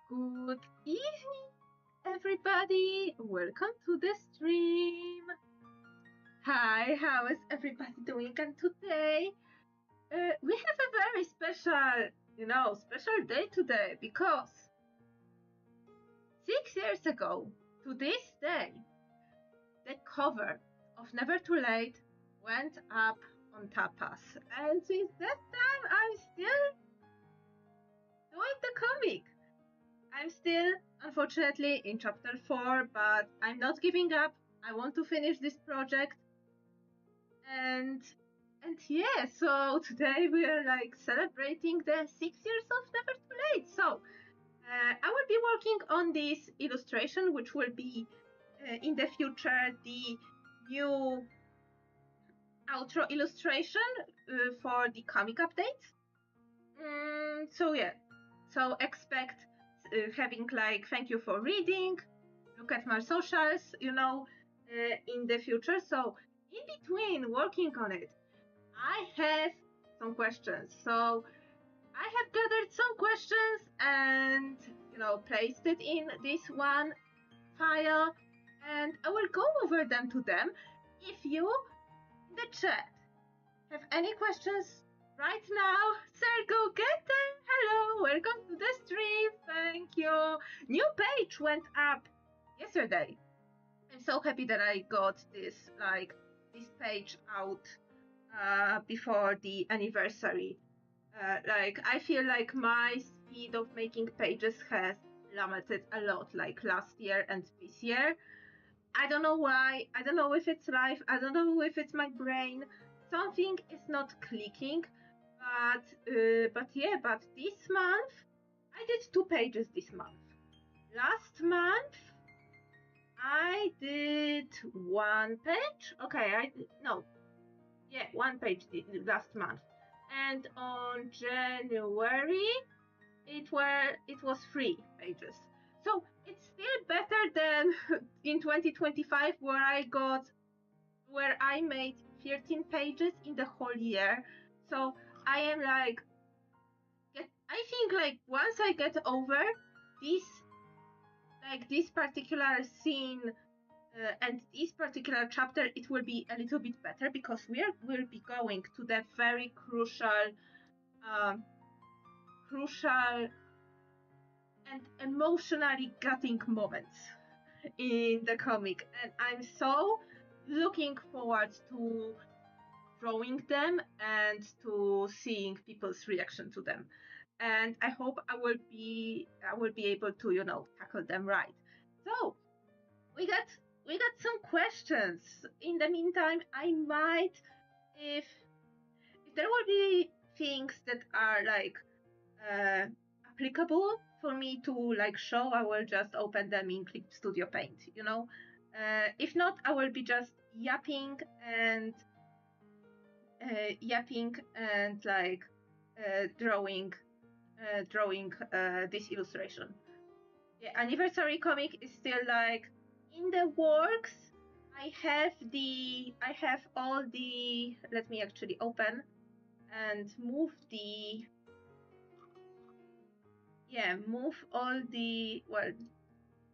Good evening, everybody. Welcome to the stream. Hi, how is everybody doing? And today, we have a very special day today because 6 years ago, to this day, the cover of Never Too Late went up on Tapas. And since that time, I'm still doing the comic. I'm still, unfortunately, in chapter 4, but I'm not giving up. I want to finish this project. And yeah, so today we are celebrating the 6 years of Never Too Late. So I will be working on this illustration, which will be in the future the new outro illustration for the comic updates. So expect having thank you for reading, look at my socials, in the future. So in between working on it, I have some questions. So I have gathered some questions and placed it in this one file, and I will go over them to them. If you in the chat have any questions right now, sir, go get them. Hello, welcome to the stream. Thank you. New page went up yesterday. I'm so happy that I got this page out before the anniversary. I feel like my speed of making pages has plummeted a lot, last year and this year. I don't know why. I don't know if it's life. I don't know if it's my brain. Something is not clicking. But this month I did 2 pages this month. Last month I did 1 page. Okay, 1 page last month. And on January it was 3 pages. So it's still better than in 2025 where I made 13 pages in the whole year. So I am I think once I get over this particular scene and this particular chapter, it will be a little bit better because we'll be going to the very crucial and emotionally gutting moments in the comic, and I'm so looking forward to drawing them and to seeing people's reaction to them. And I hope I will be able to tackle them right. So we got some questions. In the meantime, I might, if there will be things that are applicable for me to show, I will just open them in Clip Studio Paint. If not, I will be just yapping and drawing this illustration. Yeah, anniversary comic is still in the works. I have all the, let me actually open and move all the, well,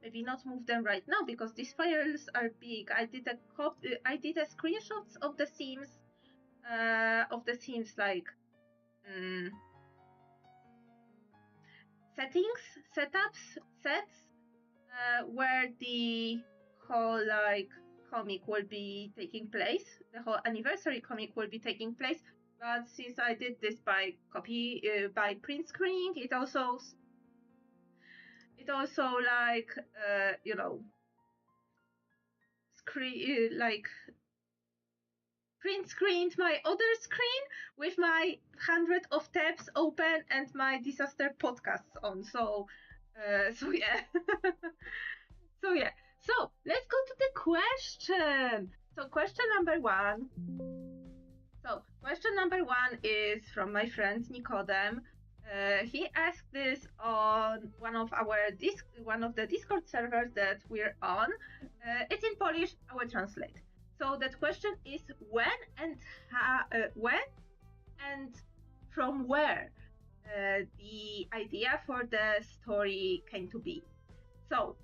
maybe not move them right now because these files are big. I did a screenshots of the seams sets where the whole comic will be taking place. The whole anniversary comic will be taking place. But since I did this by print screening, it also print screened my other screen with my 100 of tabs open and my disaster podcasts on. So yeah. So let's go to the question. So question number one is from my friend Nikodem. He asked this on one of the Discord servers that we're on. It's in Polish. I will translate. So that question is when and from where the idea for the story came to be. So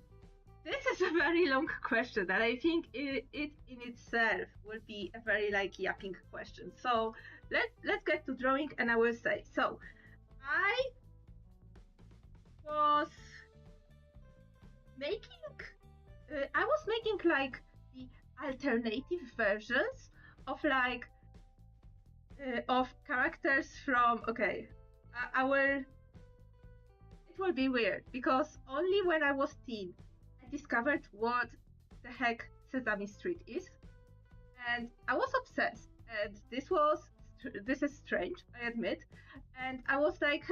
this is a very long question, and I think it in itself will be a very like yapping question. So let's get to drawing, and I will say so. I was making like the alternative versions of like of characters from I will it will be weird because only when I was teen I discovered what the heck Sesame Street is, and I was obsessed, and this is strange, I admit, and I was like,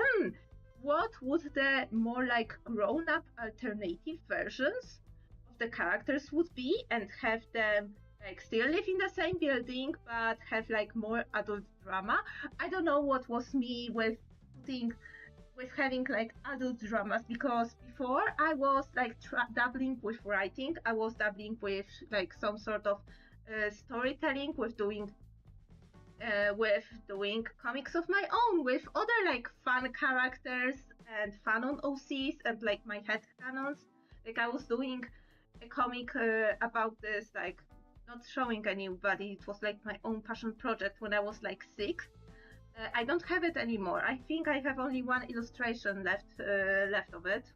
what would the more like grown-up alternative versions of the characters would be, and have them like still live in the same building but have like more adult drama. I don't know what was me with having like adult dramas, because before I was like dabbling with writing, I was dabbling with like some sort of storytelling, with doing comics of my own with other like fun characters and fun on OCs and like my head canons. Like I was doing a comic about this, like not showing anybody. It was like my own passion project when I was like 6. I don't have it anymore. I think I have only one illustration left of it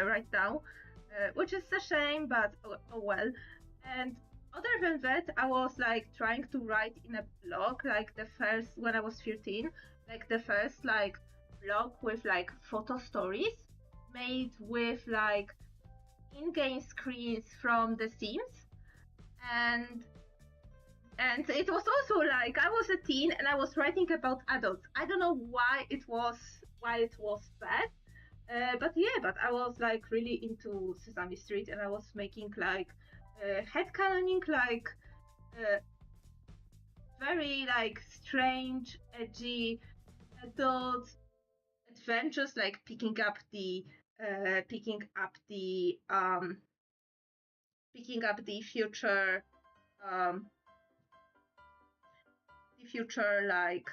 right now, which is a shame, but oh well. And other than that, I was like trying to write in a blog, like the first when I was 13, like the first like blog with like photo stories made with like in-game screens from The Sims, and it was also like I was a teen and I was writing about adults. I don't know why it was bad, but I was like really into Sesame Street, and I was making like headcanoning like very like strange, edgy adult adventures, like picking up the future like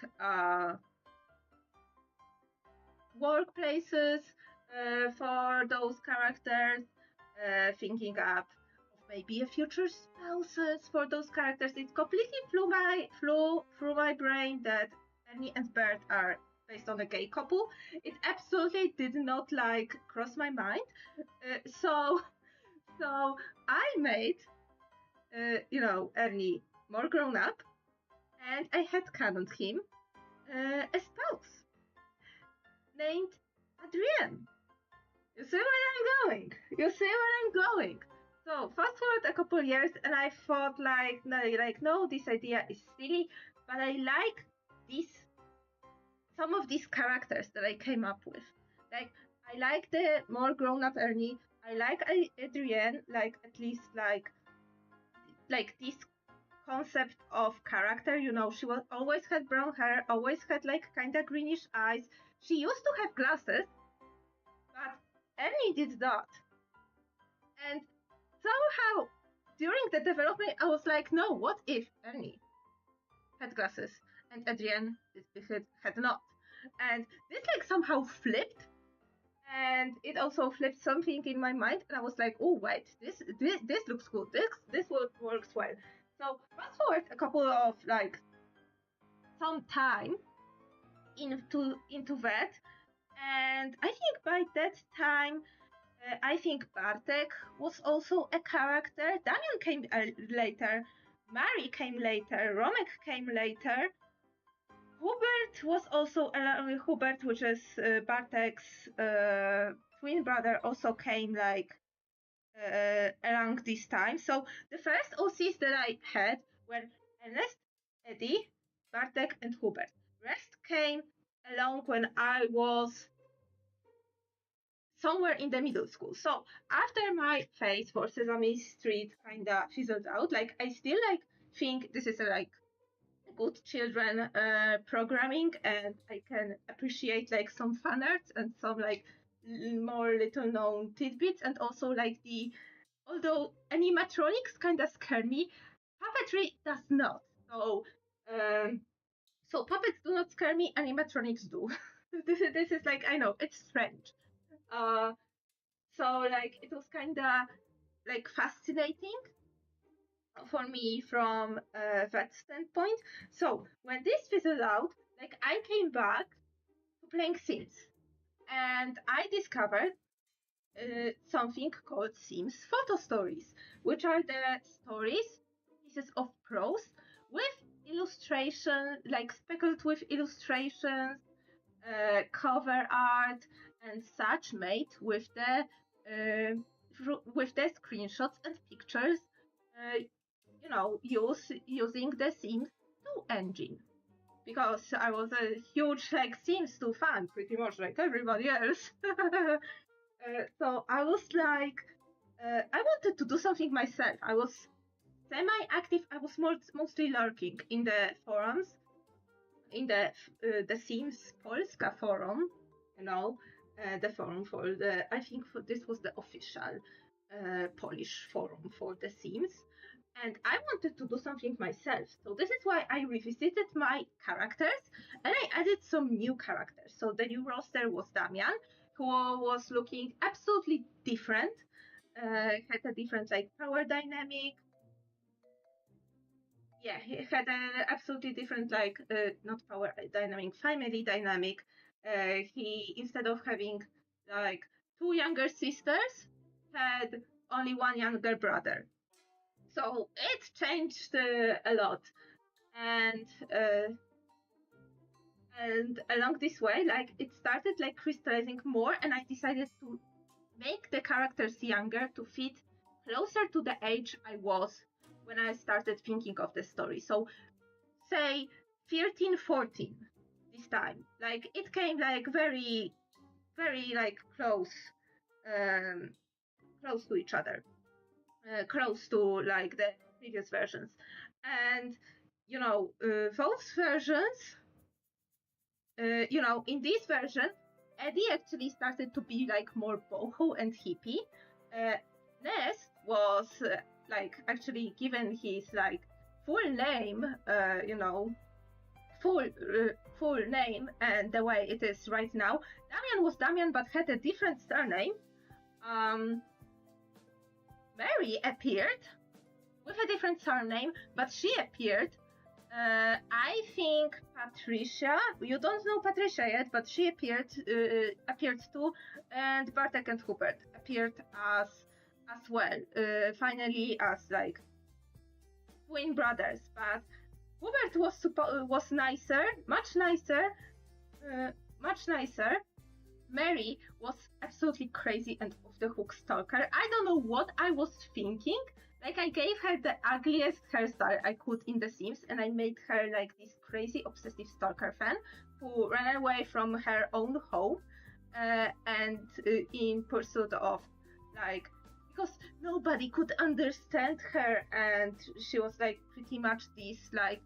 workplaces for those characters, thinking up of maybe a future spouses for those characters. It completely flew through my brain that Ernie and Bert are based on a gay couple. It absolutely did not like cross my mind. So I made Ernie more grown up, and I had cannoned him a spouse named Adrienne. You see where I'm going? So fast forward a couple years, and I thought no, this idea is silly, but I like some of these characters that I came up with. Like I like the more grown-up Ernie. I like Adrienne, like at least like this concept of character. She was always had brown hair, always had like kind of greenish eyes. She used to have glasses, but Ernie did not. And somehow during the development, I was like, no, what if Ernie had glasses and Adrienne had not? And this like somehow flipped, and it also flipped something in my mind, and I was like, oh wait, this looks good. This works well. So fast forward a couple of like some time into that, and I think by that time, I think Bartek was also a character. Damian came later. Mary came later. Romek came later. Hubert was also Hubert, which is Bartek's twin brother, also came like along this time. So the first OCs that I had were Ernest, Eddie, Bartek, and Hubert. Rest came along when I was somewhere in the middle school. So after my phase for Sesame Street kinda fizzled out, like I still like think this is a good children programming, and I can appreciate like some fan art and some like more little known tidbits, and also like although animatronics kind of scare me, puppetry does not. So So puppets do not scare me, animatronics do. this is like, I know, it's strange. So like it was kind of like fascinating for me from that standpoint. So when this fizzled out, like I came back to playing Sims, and I discovered something called Sims photo stories, which are the stories, pieces of prose with illustration, like speckled with illustrations, cover art, and such, made with the screenshots and pictures, using the Sims 2 engine. Because I was a huge like Sims 2 fan, pretty much like everybody else. So I was like, I wanted to do something myself. I was semi-active. I was mostly lurking in the forums, in the Sims Polska forum, the forum for I think this was the official Polish forum for the Sims. And I wanted to do something myself. So this is why I revisited my characters and I added some new characters. So the new roster was Damian, who was looking absolutely different, had a different like power dynamic. Yeah, he had an absolutely different like not power dynamic, family dynamic. He, instead of having like 2 younger sisters, had only 1 younger brother. So it changed a lot, and along this way, like it started like crystallizing more, and I decided to make the characters younger to fit closer to the age I was when I started thinking of the story. So say 13, 14 this time. Like it came like very, very like close to each other. Close to like the previous versions. And those versions, in this version, Addie actually started to be like more boho and hippie. Nest was like actually given his like full name, full name, and the way it is right now. Damian was Damian, but had a different surname. Mary appeared with a different surname, but she appeared. I think Patricia. You don't know Patricia yet, but she appeared too, and Bartek and Hubert appeared as well. Finally, as like twin brothers. But Hubert was nicer, much nicer, much nicer. Mary was absolutely crazy and off the hook stalker. I don't know what I was thinking. Like I gave her the ugliest hairstyle I could in The Sims, and I made her like this crazy obsessive stalker fan who ran away from her own home and in pursuit of like, because nobody could understand her, and she was like pretty much this like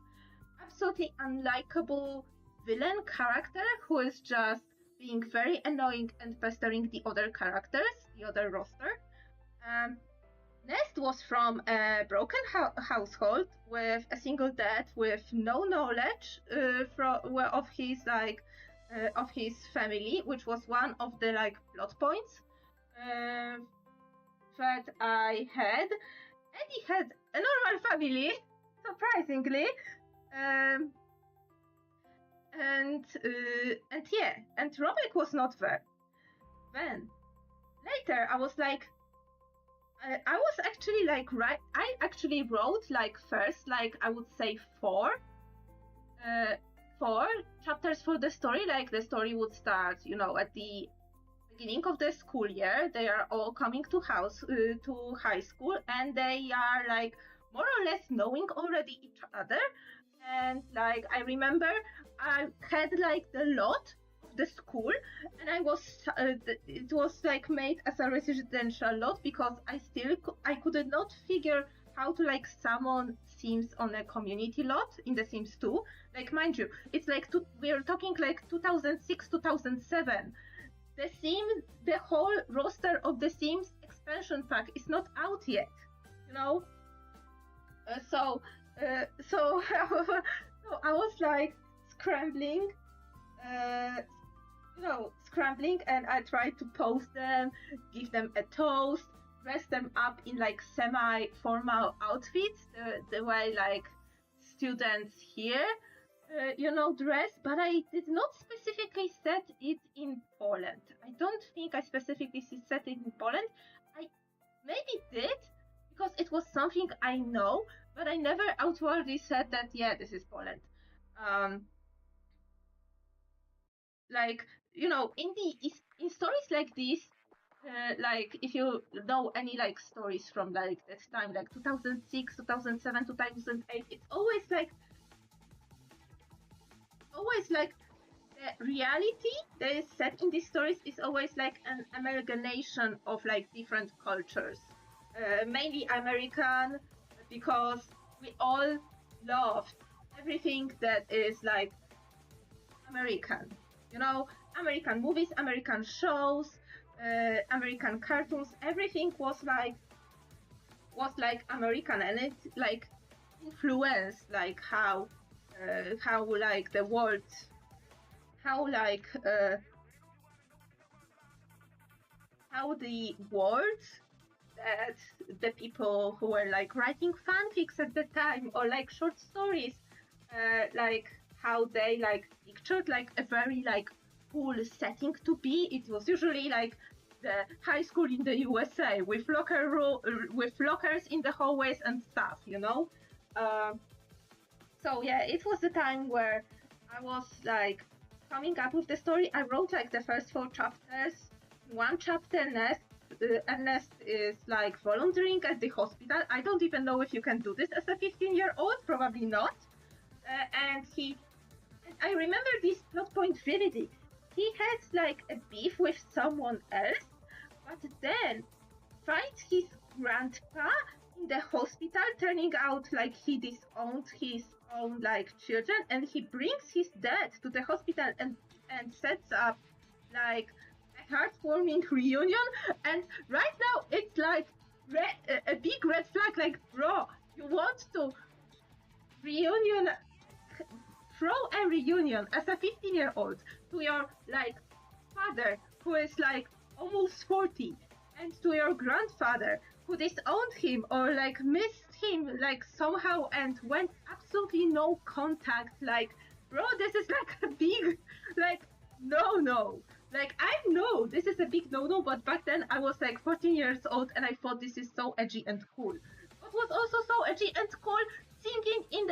absolutely unlikable villain character who is just being very annoying and pestering the other characters, the other roster. Nest was from a broken household with a single dad, with no knowledge of his family, which was one of the like plot points that I had. Eddie had a normal family, surprisingly. And Robek was not there. Then later I was like, I was actually like I actually wrote like first like I would say 4 chapters for the story. Like the story would start, at the beginning of the school year. They are all coming to high school, and they are like more or less knowing already each other. And like I remember I had like the lot of the school, and I was it was like made as a residential lot because I could not figure how to like summon Sims on a community lot in The Sims 2. Like mind you, it's like we're talking like 2006, 2007. The whole roster of The Sims expansion pack is not out yet, so I was like scrambling, scrambling, and I tried to post them, give them a toast, dress them up in like semi-formal outfits, the way like students here, dress, but I did not specifically set it in Poland. I don't think I specifically set it in Poland. I maybe did, because it was something I know, but I never outwardly said that, yeah, this is Poland. In stories like this, like if you know any like stories from like that time, like 2006, 2007, 2008, it's always like the reality that is set in these stories is always like an amalgamation of like different cultures, mainly American, because we all loved everything that is like American. American movies, American shows, American cartoons, everything was like American, and it like influenced like how like the world, how the world that the people who were like writing fanfics at the time, or like short stories, like how they like pictured like a very like cool setting to be. It was usually like the high school in the USA with lockers in the hallways and stuff, So yeah, it was the time where I was like coming up with the story. I wrote like the first 4 chapters. One chapter, Nest is like volunteering at the hospital. I don't even know if you can do this as a 15-year-old, probably not. And I remember this plot point vividly. He had like a beef with someone else, but then finds his grandpa in the hospital, turning out like he disowned his own like children, and he brings his dad to the hospital and sets up like a heartwarming reunion. And right now it's like a big red flag, like, bro, you want to throw a reunion as a 15-year-old to your like father who is like almost 40, and to your grandfather who disowned him or like missed him like somehow and went absolutely no contact. Like, bro, this is like a big like no. Like, I know this is a big no, but back then I was like 14 years old and I thought this is so edgy and cool. What was also so edgy and cool? Singing in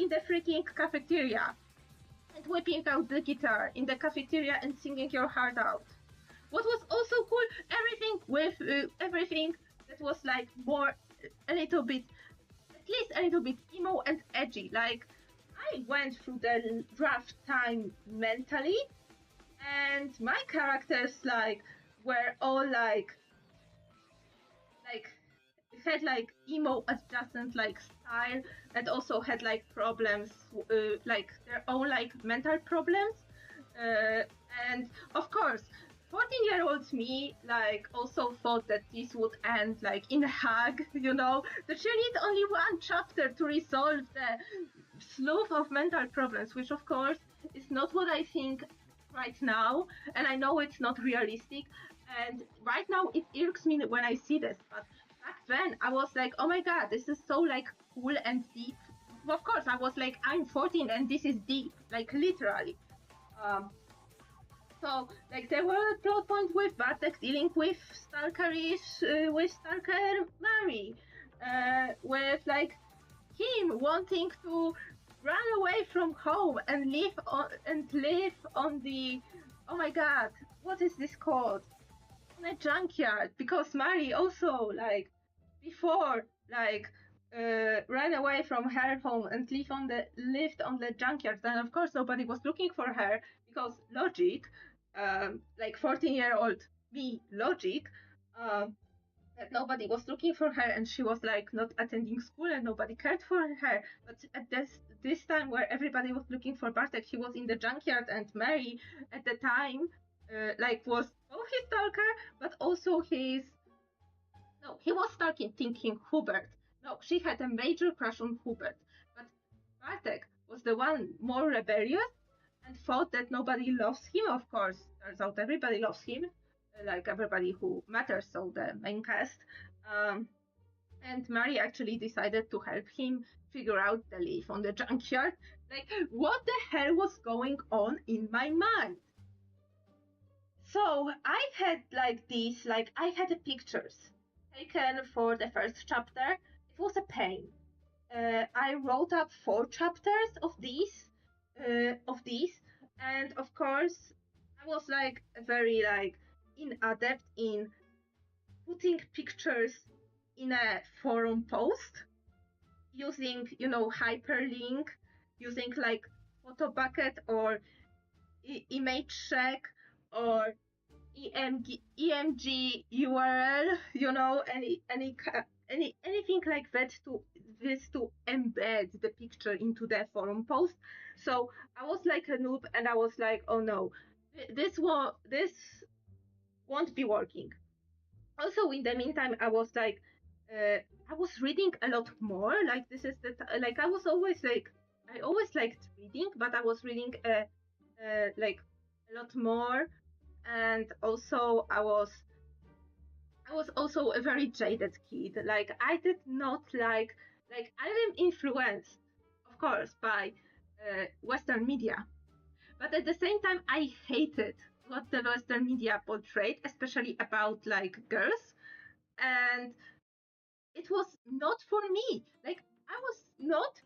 the freaking cafeteria and whipping out the guitar in the cafeteria and singing your heart out. What was also cool, everything that was like more at least a little bit emo and edgy. Like, I went through the rough time mentally, and my characters like were all like had like emo adjacent like style, and also had like problems, like their own like mental problems, and of course 14-year-old me like also thought that this would end like in a hug, that you need only one chapter to resolve the slew of mental problems, which of course is not what I think right now, and I know it's not realistic, and right now it irks me when I see this, but back then I was like, oh my god, this is so like cool and deep. Of course I was like, I'm 14 and this is deep, like literally. So like there were plot points with Bartek dealing with Stalker Mary, with like him wanting to run away from home and live on the, oh my god, what is this called? On a junkyard, because Mary also like before like ran away from her home and lived on the junkyard. Then of course nobody was looking for her because logic, like 14-year-old me logic, that nobody was looking for her, and she was like not attending school and nobody cared for her. But at this time where everybody was looking for Bartek, he was in the junkyard, and Mary at the time like was both his stalker but also he was thinking Hubert. No, she had a major crush on Hubert, but Bartek was the one more rebellious and thought that nobody loves him. Of course, turns out everybody loves him, like everybody who matters, so the main cast. And Mary actually decided to help him figure out the leaf on the junkyard. Like, what the hell was going on in my mind? So I had I had the pictures taken for the first chapter. It was a pain. I wrote up 4 chapters of these, and of course, I was like very inadept in putting pictures in a forum post using, hyperlink, using like Photobucket or image check or EMG URL, anything like that to embed the picture into the forum post. So I was like a noob, and I was like, oh no, this won't be working. Also, in the meantime, I was like, I was reading a lot more. Like this is I was always like, I always liked reading, but I was reading like a lot more, and also I was also a very jaded kid. Like I did not like I am influenced, of course, by Western media, but at the same time I hated what the Western media portrayed, especially about like girls, and it was not for me. Like I was not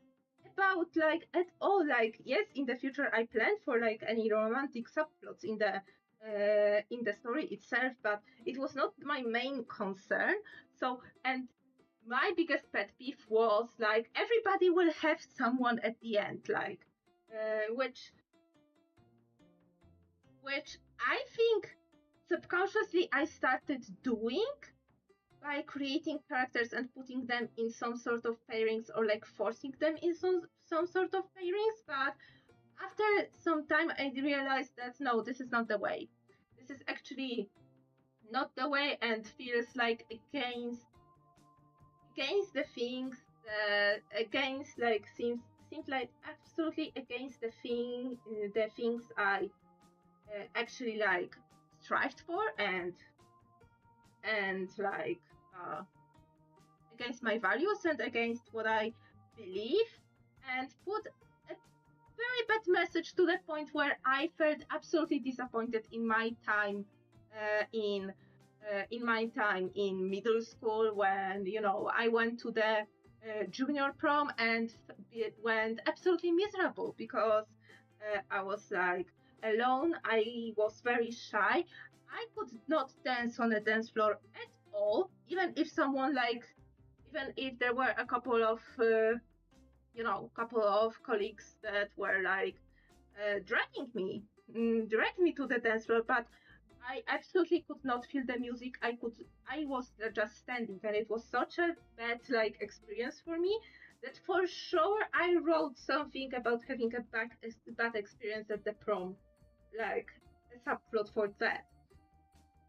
about like at all like, yes, in the future I planned for like any romantic subplots in the story itself, but it was not my main concern. So, and my biggest pet peeve was like everybody will have someone at the end, like which I think subconsciously I started doing by creating characters and putting them in some sort of pairings, or like forcing them in some sort of pairings. But after some time I realized that no, this is not the way. This is actually not the way, and feels like against the things that against like seems like absolutely against the things I actually like strived for, and like against my values and against what I believe, and put a very bad message to the point where I felt absolutely disappointed in my time in middle school, when I went to the junior prom and it went absolutely miserable because I was like alone. I was very shy. I could not dance on a dance floor at all, even if there were a couple of colleagues that were like dragging me to the dance floor, but I absolutely could not feel the music. I was just standing, and it was such a bad like experience for me that for sure I wrote something about having a bad experience at the prom, like a subplot for that,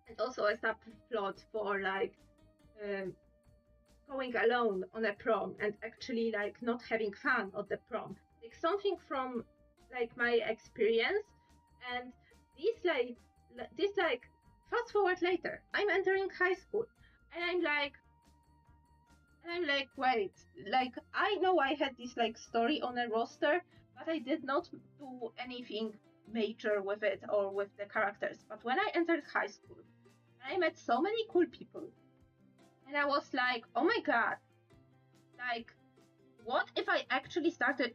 and also a subplot for like going alone on a prom and actually like not having fun at the prom, like something from like my experience. And this fast forward later, I'm entering high school, and I'm like wait, like I know I had this like story on a roster, but I did not do anything major with it or with the characters. But when I entered high school, I met so many cool people, and I was like, oh my god, like what if I actually started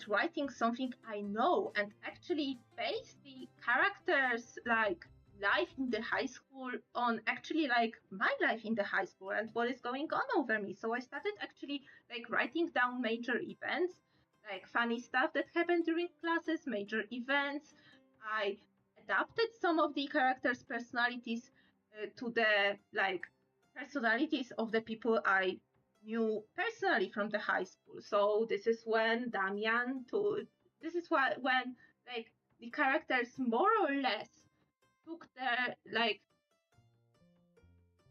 writing something I know and actually base the characters like life in the high school on actually like my life in the high school and what is going on over me. So I started actually like writing down major events, like funny stuff that happened during classes, major events. I adapted some of the characters' personalities to the like personalities of the people I knew personally from the high school. So this is when when like the characters more or less took their like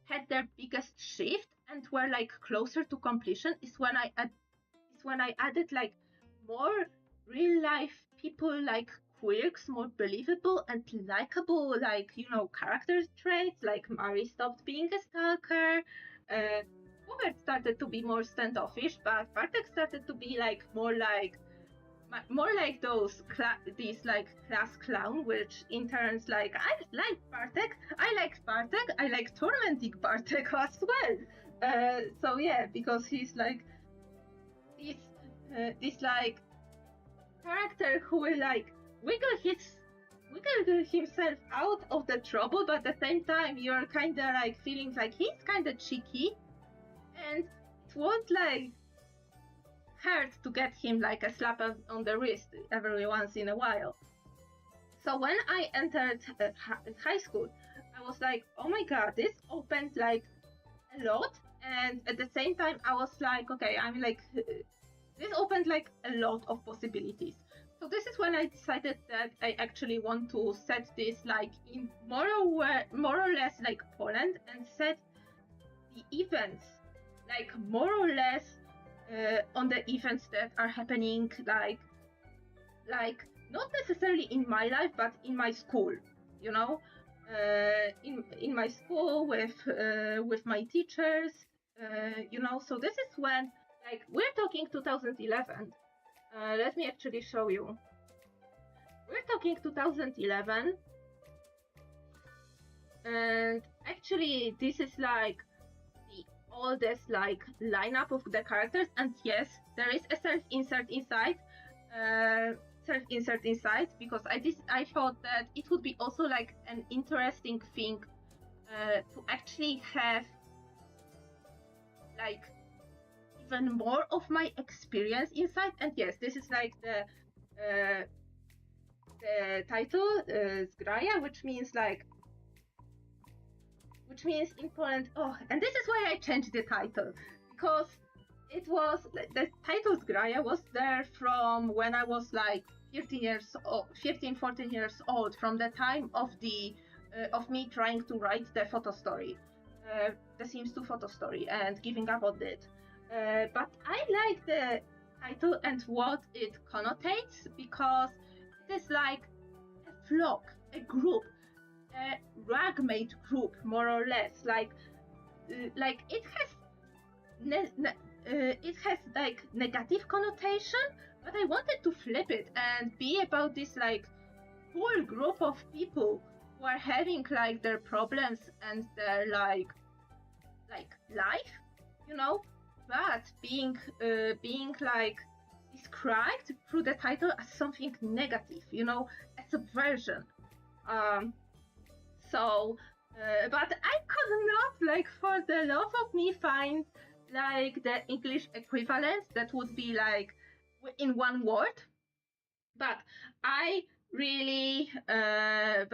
had their biggest shift and were like closer to completion, is when I added like more real life people like quirks, more believable and likable, like, you know, character traits, like Mari stopped being a stalker, Hubert started to be more standoffish, but Bartek started to be like more like these like class clown, which in turns like I like Bartek, I like tormenting Bartek as well. So yeah, because he's like this like character who will like wiggle himself out of the trouble, but at the same time you're kind of like feeling like he's kind of cheeky, and it won't like hurt to get him like a slap on the wrist every once in a while. So when I entered high school, I was like, oh my god, this opened like a lot, and at the same time I was like, okay, I'm like, this opened like a lot of possibilities. So this is when I decided that I actually want to set this like in more or less like Poland, and set the events like more or less on the events that are happening like not necessarily in my life but in my school, you know, in my school with my teachers, you know. So this is when, like, we're talking 2011. Let me actually show you. We're talking 2011, and actually this is like the oldest like lineup of the characters. And yes, there is a self-insert inside, because I thought that it would be also like an interesting thing to actually have like even more of my experience inside. And yes, this is like the title, Zgraja, which means in Poland. Oh, and this is why I changed the title, because it was the title Zgraja was there from when I was like 14 years old, from the time of me trying to write the photo story, the Sims 2 photo story, and giving up on it. But I like the title and what it connotates, because it is like a flock, a group, a ragmate group, more or less. Like it has like negative connotation, but I wanted to flip it and be about this like whole group of people who are having like their problems and their like life, you know, but being like described through the title as something negative, you know, a subversion. But I could not, like, for the love of me, find like the English equivalent that would be like in one word. But I really, at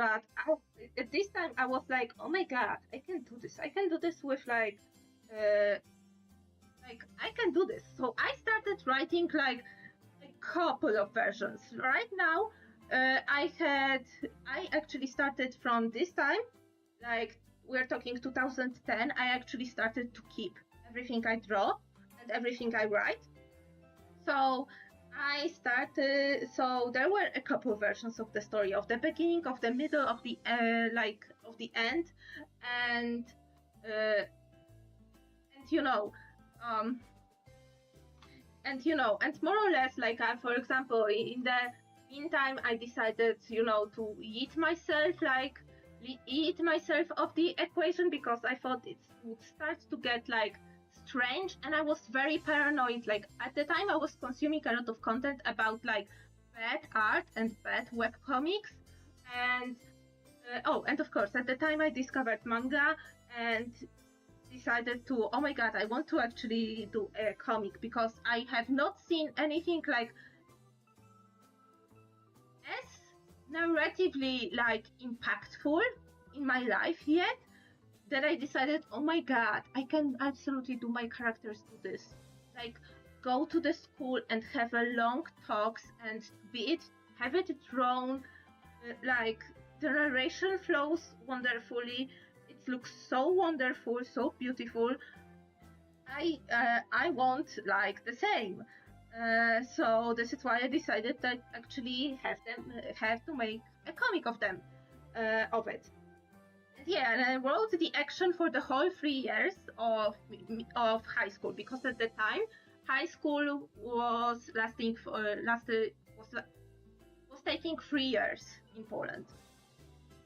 this time I was like, oh my god, I can do this. I can do this with like I can do this. So I started writing like a couple of versions. Right now, I actually started from this time, like we're talking 2010. I actually started to keep everything I draw and everything I write. So so there were a couple versions of the story, of the beginning, of the middle, of the of the end, and you know, and more or less, like, for example, in the meantime, I decided, you know, to eat myself of the equation, because I thought it would start to get like strange, and I was very paranoid. Like, at the time I was consuming a lot of content about like bad art and bad webcomics, and and of course at the time I discovered manga and decided to, oh my god, I want to actually do a comic, because I have not seen anything like as narratively like impactful in my life yet, that I decided, oh my god, I can absolutely do my characters do this. Like, go to the school and have a long talks and have it drawn, like the narration flows wonderfully. It looks so wonderful, so beautiful. I want like the same. So this is why I decided that actually have to make a comic of them, of it. And yeah, and I wrote the action for the whole 3 years of high school, because at the time high school was was taking 3 years in Poland.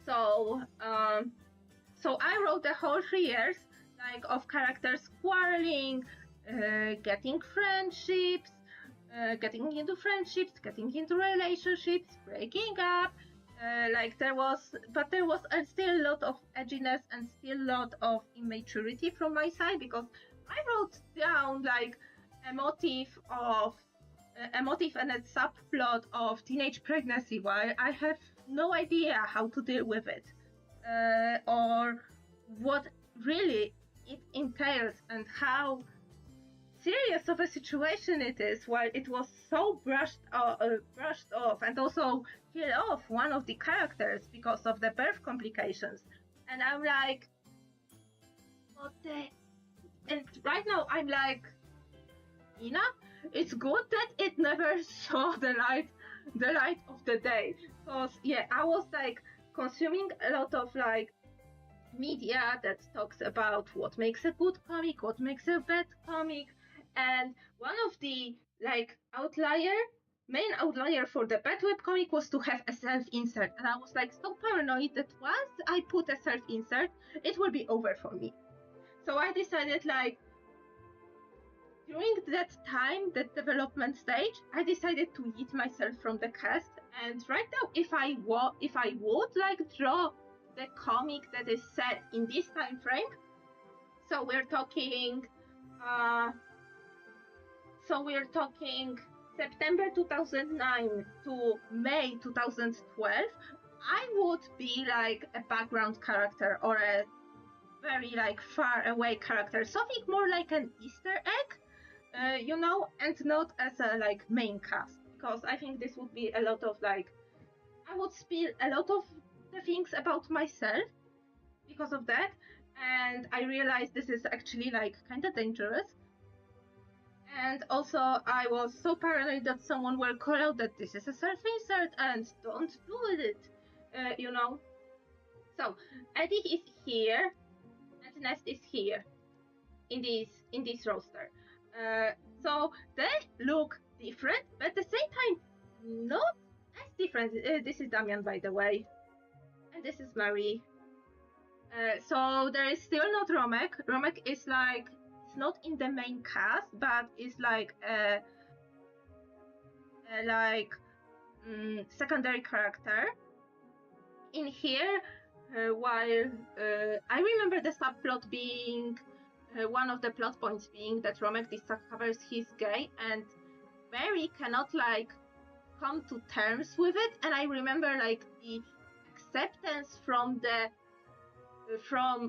So so I wrote the whole 3 years like of characters quarreling, getting friendships, getting into friendships, getting into relationships, breaking up. There was still a lot of edginess and still a lot of immaturity from my side, because I wrote down like a motif and a subplot of teenage pregnancy, while I have no idea how to deal with it, or what really it entails and how serious of a situation it is, while it was so brushed off, and also kill off one of the characters because of the birth complications. And I'm like, what the? And right now I'm like, Ina, it's good that it never saw the light of the day, because yeah, I was like consuming a lot of like media that talks about what makes a good comic, what makes a bad comic, and one of the like main outlier for the bad webcomic was to have a self-insert, and I was like so paranoid that once I put a self-insert, it will be over for me. So I decided, like, during that time, that development stage, I decided to eat myself from the cast. And right now, if I would like draw the comic that is set in this time frame, so we're talking September 2009 to May 2012, I would be like a background character or a very like far away character, something more like an Easter egg, and not as a like main cast, because I think this would be a lot of like, I would spill a lot of the things about myself because of that, and I realized this is actually like kind of dangerous. And also, I was so paranoid that someone will call out that this is a self-insert and don't do it, So, Addie is here, and Nest is here in this roster. So they look different, but at the same time, not as different. This is Damian, by the way, and this is Marie. So there is still not Romek. Romek is like, it's not in the main cast, but is like a secondary character in here. While I remember the subplot being one of the plot points being that Romek discovers he's gay, and Mary cannot like come to terms with it. And I remember like the acceptance from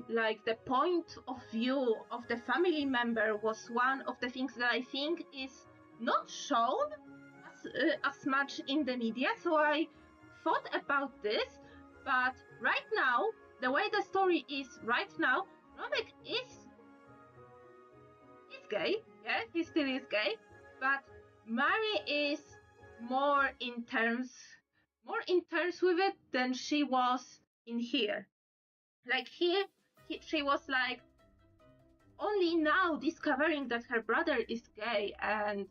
like the point of view of the family member was one of the things that I think is not shown as much in the media. So I thought about this, but right now, the way the story is right now, Romek is gay. Yeah, he still is gay, but Mary is more in terms with it than she was in here. Like here, she was like only now discovering that her brother is gay, and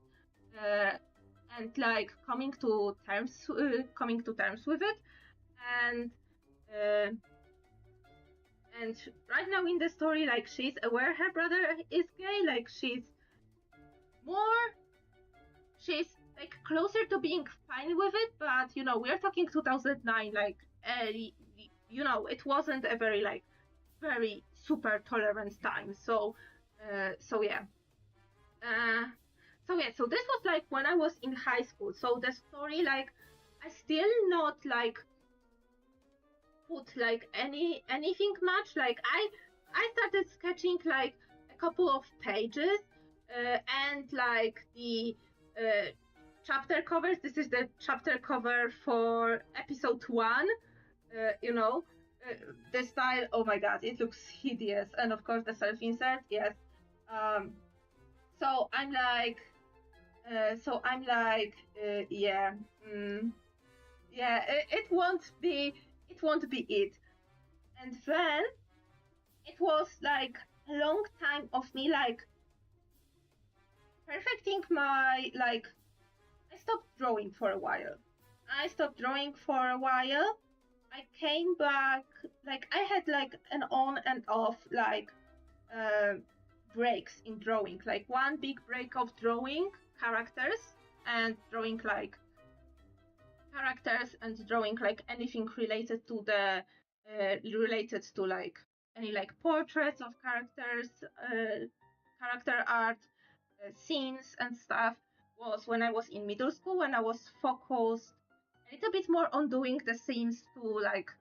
like coming to terms with it, and right now in the story, like, she's aware her brother is gay, like she's like closer to being fine with it, but we're talking 2009, like it wasn't a very like very super tolerant time. So yeah. So this was like when I was in high school. So the story, like, I still not like put like anything much. Like I started sketching like a couple of pages, and like the chapter covers. This is the chapter cover for episode 1. The style, oh my god, it looks hideous. And of course the self-insert, yes. So I'm like, So I'm like, yeah, yeah, it won't be it. And then it was like a long time of me like perfecting my like. I stopped drawing for a while. I came back, like I had like an on and off like breaks in drawing, like one big break of drawing characters and drawing like anything related to the related to like any like portraits of characters, character art, scenes and stuff, was when I was in middle school, when I was focused a little bit more on doing the scenes to like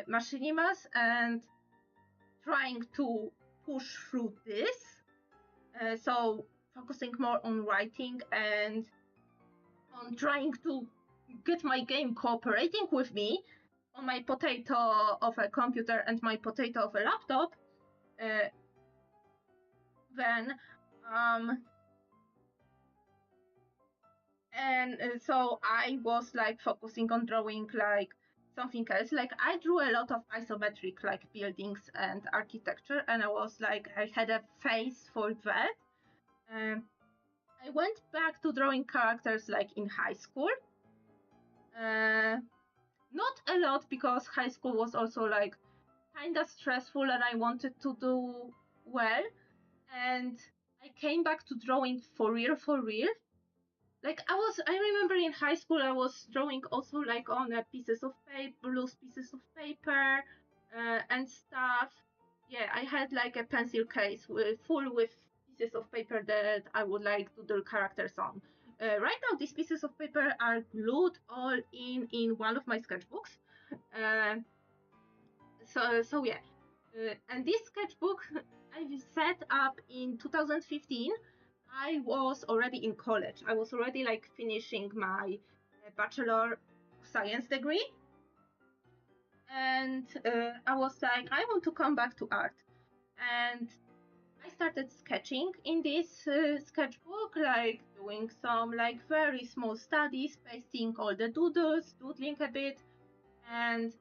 machinimas and trying to push through this. So focusing more on writing and on trying to get my game cooperating with me on my potato of a computer and my potato of a laptop. Then and so I was like focusing on drawing like something else. Like I drew a lot of isometric like buildings and architecture, and I was like I had a face for that. I went back to drawing characters like in high school. Not a lot, because high school was also like kind of stressful and I wanted to do well. And I came back to drawing for real. Like I remember in high school I was drawing also like on pieces of paper, loose pieces of paper, and stuff. Yeah, I had like a pencil case full with pieces of paper that I would like to do characters on. Right now, these pieces of paper are glued all in one of my sketchbooks. Uh, so yeah, and this sketchbook I set up in 2015. I was already in college. I was already like finishing my Bachelor of Science degree. And I was like, I want to come back to art. And I started sketching in this sketchbook, like doing some like very small studies, pasting all the doodles, doodling a bit. And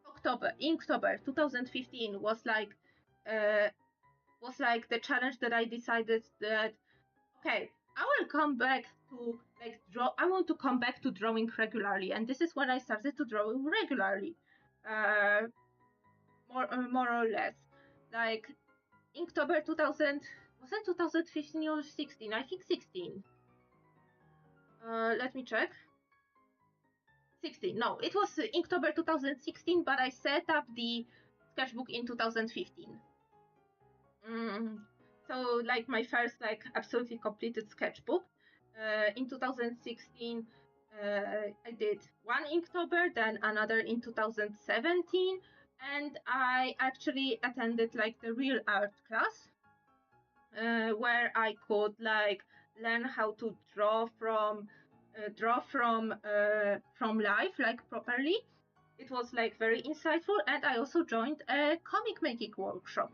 October 2015 was like the challenge that I decided that okay, I will come back to like draw. I want to come back to drawing regularly, and this is when I started to draw regularly, more or less. Like Inktober 2000, was it 2015 or 16? I think 16. Let me check. 16. No, it was Inktober 2016, but I set up the sketchbook in 2015. So like my first like absolutely completed sketchbook. In 2016, I did one Inktober, then another in 2017, and I actually attended like the real art class, where I could like learn how to draw from life like properly. It was like very insightful, and I also joined a comic making workshop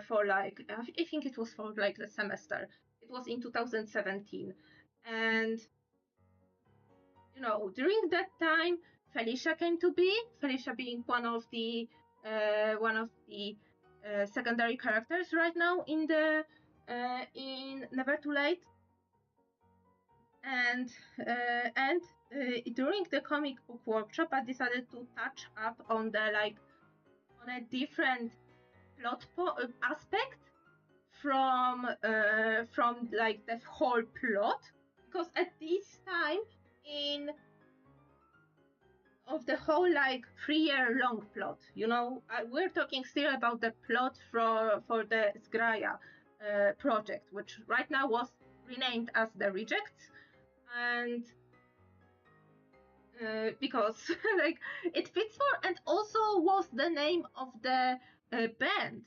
for like I think it was for like the semester. It was in 2017, and you know during that time Felicia came to be. Felicia being one of the secondary characters right now in the in Never Too Late, and during the comic book workshop I decided to touch up on the like on a different plot aspect from like the whole plot, because at this time in of the whole like 3-year long plot, you know, we're talking still about the plot for the Zgraja project, which right now was renamed as the Rejects, and because like it fits more, and also was the name of the band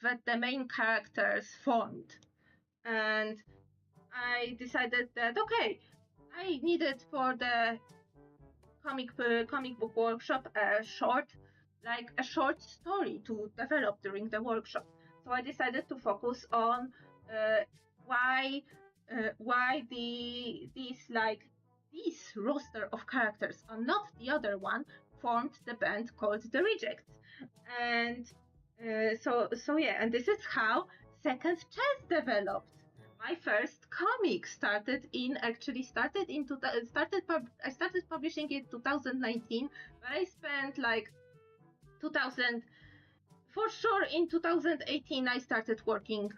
that the main characters formed. And I decided that okay, I needed for the comic book workshop a short story to develop during the workshop. So I decided to focus on why why this roster of characters and not the other one formed the band called The Rejects. And and this is how Second Chance developed. My first comic started publishing in 2019, but I spent like 2000. For sure, in 2018, I started working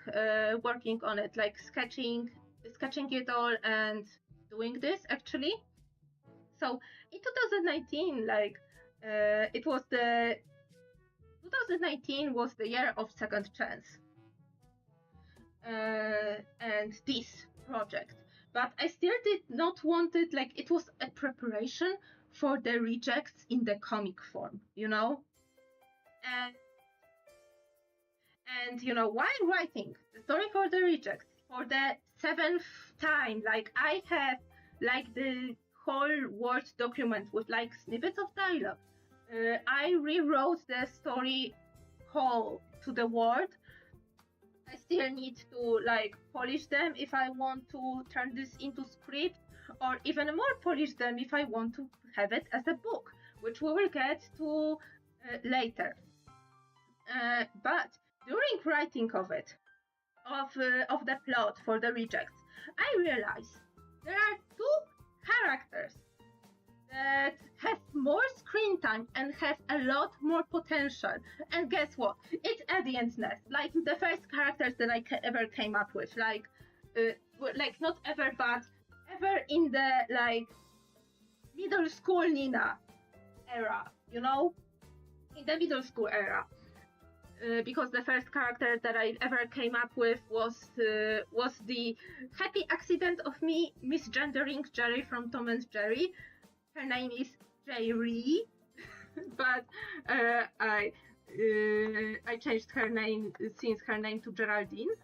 on it, like sketching it all and doing this actually. So in 2019, 2019 was the year of Second Chance and this project. But I still did not want it, like it was a preparation for The Rejects in the comic form, you know? And you know, while writing the story for The Rejects for the 7th time, like I have like the whole Word document with like snippets of dialogue. I rewrote the story whole to the Word. I still need to like polish them if I want to turn this into script, or even more polish them if I want to have it as a book, which we will get to later. But during writing of the plot for The Rejects, I realized there are two characters that have more screen time and have a lot more potential. And guess what? It's Addie and Nest, like the first characters that I ever came up with, like not ever, but ever in the like middle school Nina era, you know, in the middle school era. Because the first character that I ever came up with was the happy accident of me misgendering Jerry from Tom and Jerry. Her name is Jerry, but I changed her name to Geraldine.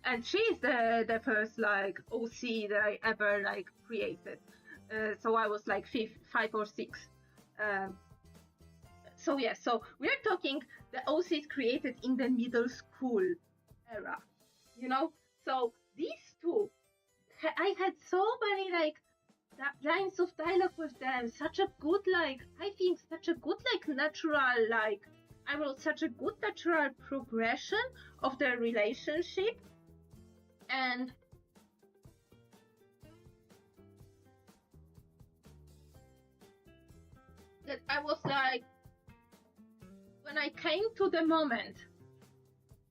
And she's the first like OC that I ever like created. So I was like 5 or 6. So we are talking the OCs created in the middle school era, you know. So these two, I had so many like lines of dialogue with them. Such a good natural I wrote such a good natural progression of their relationship, and that I was like, when I came to the moment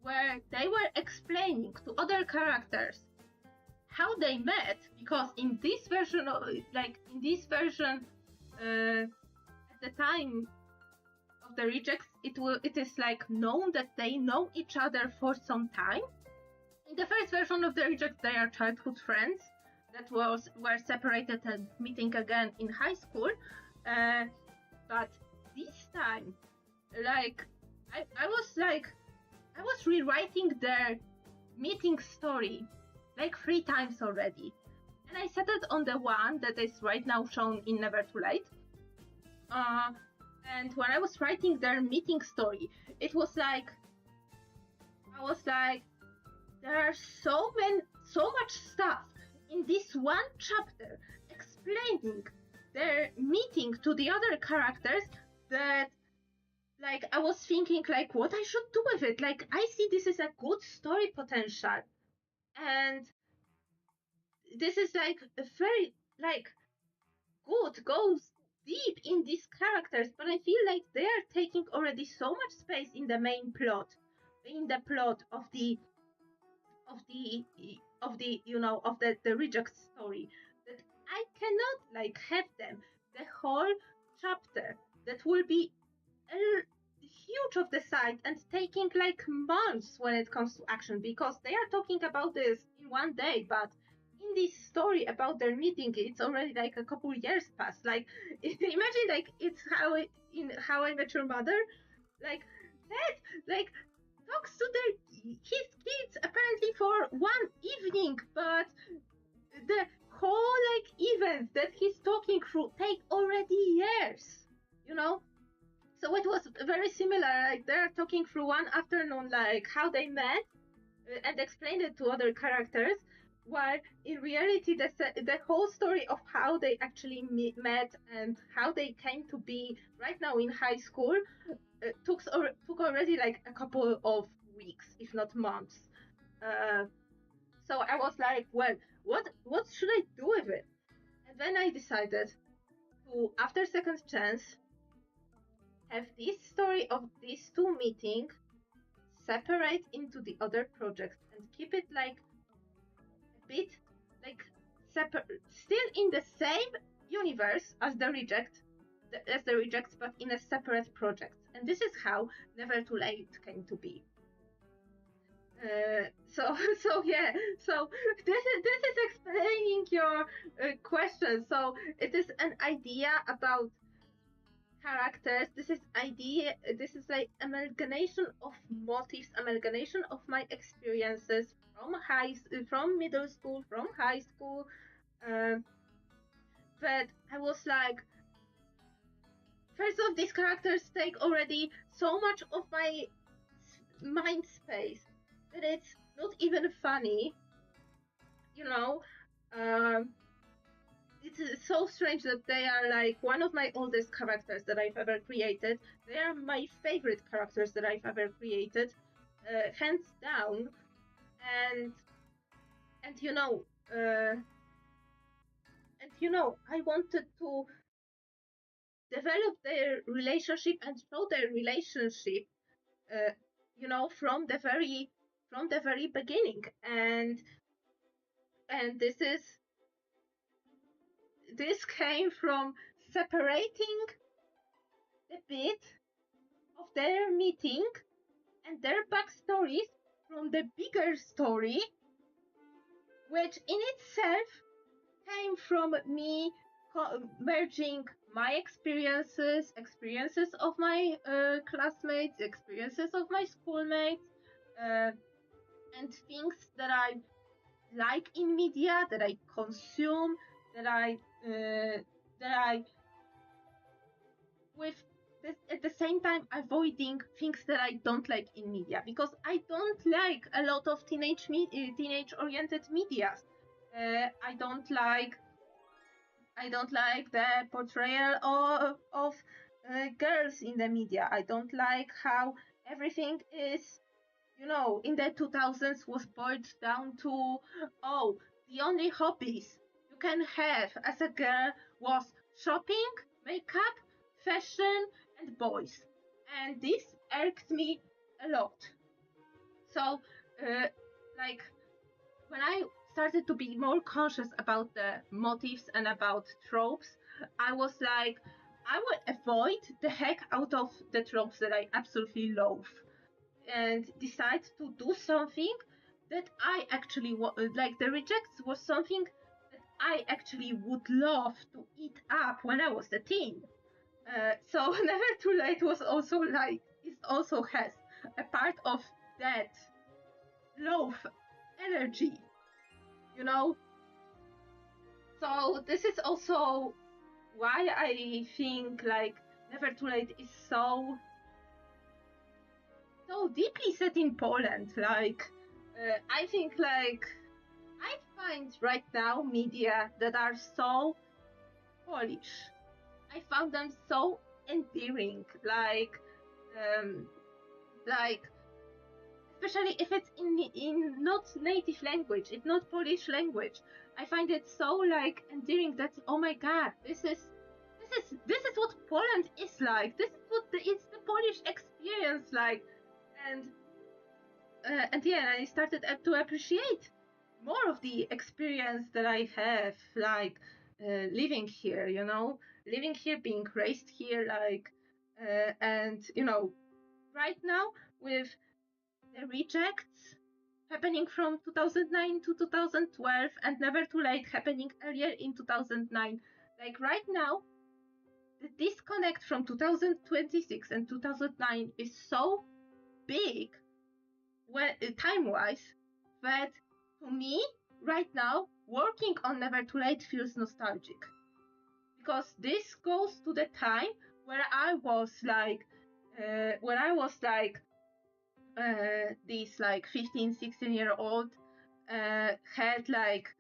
where they were explaining to other characters how they met, because in this version at the time of The Rejects, it is like known that they know each other for some time. In the first version of The Rejects, they are childhood friends that were separated and meeting again in high school. But this time, like, I was rewriting their meeting story like 3 times already. And I settled on the one that is right now shown in Never Too Late. And when I was writing their meeting story, it was like, there are so much stuff in this one chapter explaining their meeting to the other characters that, like, I was thinking, like, what I should do with it. Like, I see this is a good story potential. And this is, like, a very, like, good, goes deep in these characters, but I feel like they are taking already so much space in the main plot, in the plot of the Reject story, that I cannot, like, have them the whole chapter that will be huge of the size and taking like months when it comes to action, because they are talking about this in one day, but in this story about their meeting, it's already like a couple years past. Like, imagine, like, it's in How I Met Your Mother, like that, like, talks to his kids apparently for one evening, but the whole like events that he's talking through take already years, you know. So it was very similar, like they're talking through one afternoon, like how they met, and explained it to other characters, while in reality the whole story of how they actually met and how they came to be right now in high school took already like a couple of weeks, if not months. So I was like, well, what should I do with it? And then I decided to, after second chance, have this story of these two meeting separate into the other projects and keep it like a bit like separate, still in the same universe as the rejects, but in a separate project. And this is how Never Too Late came to be. So this is explaining your question. So it is an idea about characters. This is like amalgamation of motifs, amalgamation of my experiences from middle school, from high school. But I was like, first of these characters take already so much of my mind space that it's not even funny, you know. It's so strange that they are like one of my oldest characters that I've ever created. They are my favorite characters that I've ever created, hands down. And you know, I wanted to develop their relationship and show their relationship, from the very beginning. And this came from separating the bit of their meeting and their backstories from the bigger story, which in itself came from me merging my experiences of my classmates, experiences of my schoolmates, and things that I like in media, that I consume, that I with this, at the same time avoiding things that I don't like in media, because I don't like a lot of teenage oriented media. I don't like the portrayal of girls in the media. I don't like how everything is, in the 2000s was boiled down to, oh, the only hobbies you can have as a girl was shopping, makeup, fashion, and boys. And this irked me a lot. So, like, when I started to be more conscious about the motifs and about tropes, I was like, I will avoid the heck out of the tropes that I absolutely loathe, and decide to do something that I actually like. The rejects was something that I actually would love to eat up when I was a teen. So Never Too Late was also like, it also has a part of that love energy, you know. So this is also why I think like Never Too Late is so deeply set in Poland. Like, I think like I find right now media that are so Polish. I found them so endearing. Like especially if it's in not native language, it's not Polish language. I find it so like endearing that, oh my god, this is what Poland is like. This is what it's the Polish experience like. And yeah, I started to appreciate more of the experience that I have, like living here, living here, being raised here, like, and right now with the rejects happening from 2009 to 2012 and Never Too Late happening earlier in 2009. Like right now, the disconnect from 2026 and 2009 is so big, time-wise, that to me, right now, working on Never Too Late feels nostalgic. Because this goes to the time where I was like this like 15, 16-year-old had like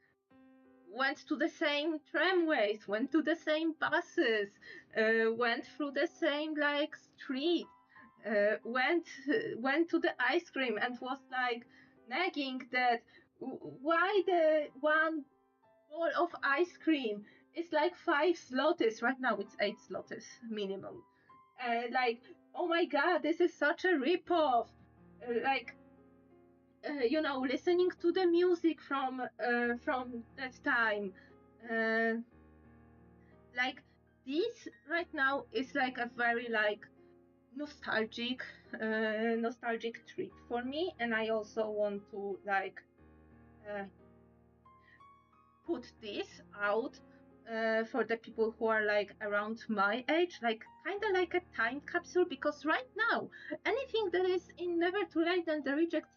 went to the same tramways, went to the same buses, went through the same like street, went to the ice cream and was like nagging that why the one bowl of ice cream is like 5 zlotys. Right now it's 8 zlotys minimum. Like, oh my god, this is such a ripoff. Like, you know, listening to the music from that time. Like, this right now is like a very like nostalgic trip for me, and I also want to like put this out for the people who are like around my age, like kind of like a time capsule, because right now anything that is in Never Too Late and the Rejects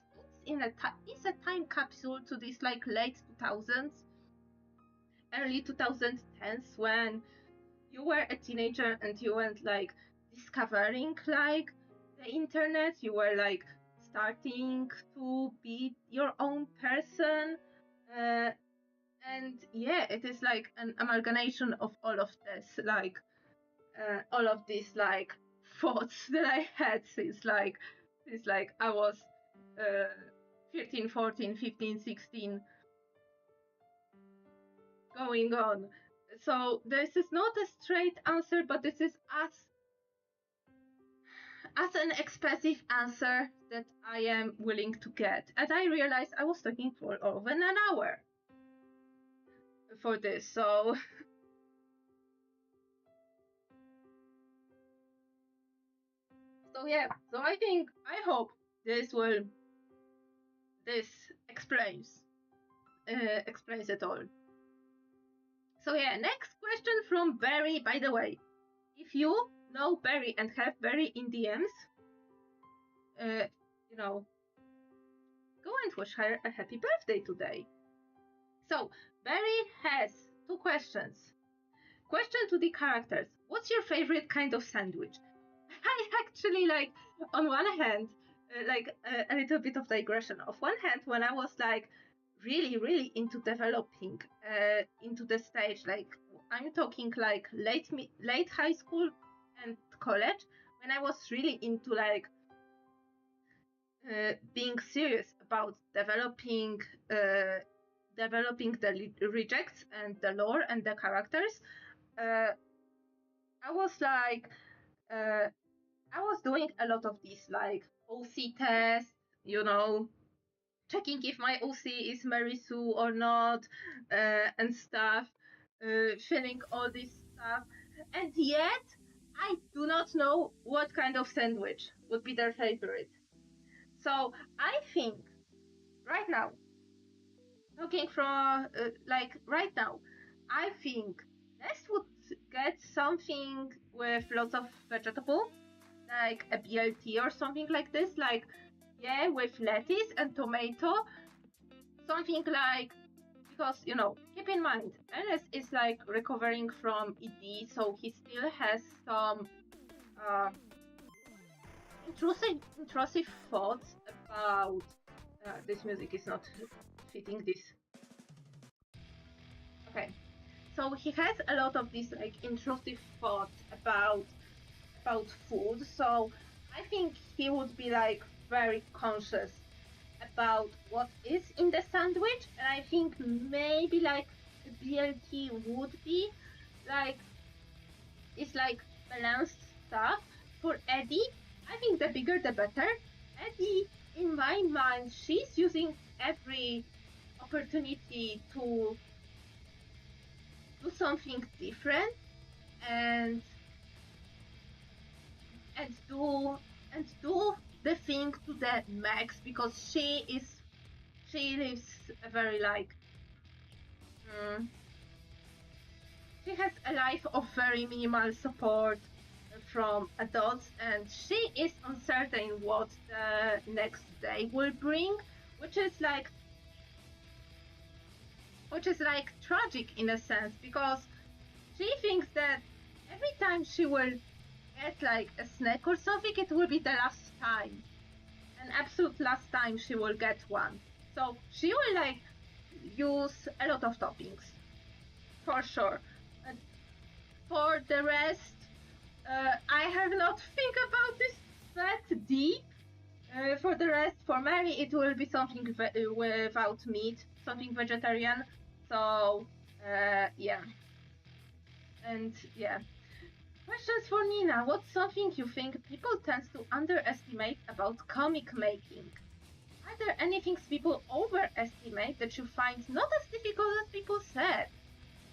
is a time capsule to this like late 2000s, early 2010s, when you were a teenager and you went like discovering like the internet, you were like starting to be your own person, and yeah, it is like an amalgamation of all of this, like all of these like thoughts that I had since like I was 13, 14, 15, 16 going on. So this is not a straight answer, but this is as an expressive answer that I am willing to get. And I realized I was talking for over an hour for this, so yeah. So I hope this explains it all. So yeah, next question from Barry. By the way, if you know Barry and have Barry in DMs, you know, go and wish her a happy birthday today. So Barry has 2 questions. Question to the characters: what's your favorite kind of sandwich? I actually like, on one hand, like a little bit of digression. Of one hand, when I was like really into developing into the stage, like I'm talking like late high school and college, when I was really into like being serious about developing the rejects and the lore and the characters, I was like I was doing a lot of these like OC tests, you know, checking if my OC is Mary Sue or not, and stuff, filling all this stuff. And yet, I do not know what kind of sandwich would be their favorite. So I think right now, talking from like right now, I think Nest would get something with lots of vegetable, like a BLT or something like this, like yeah, with lettuce and tomato, something like, because you know, keep in mind, Ernest is like recovering from ED, so he still has some intrusive thoughts about. This music is not fitting this. Okay, so he has a lot of these like intrusive thoughts about food. So I think he would be like very conscious about what is in the sandwich, and I think maybe like the BLT would be like, it's like balanced stuff. For Addie, I think the bigger the better. Addie, in my mind, she's using every opportunity to do something different and do the thing to the max, because she lives a very like she has a life of very minimal support from adults, and she is uncertain what the next day will bring, which is like tragic in a sense, because she thinks that every time she will get like a snack or something, it will be the last time. An absolute last time she will get one. So she will like use a lot of toppings, for sure. For the rest, I have not think about this that deep. For the rest, for Mary, it will be something without meat, something vegetarian. So, yeah. And yeah. Questions for Nina. What's something you think people tend to underestimate about comic making? Are there any things people overestimate that you find not as difficult as people said?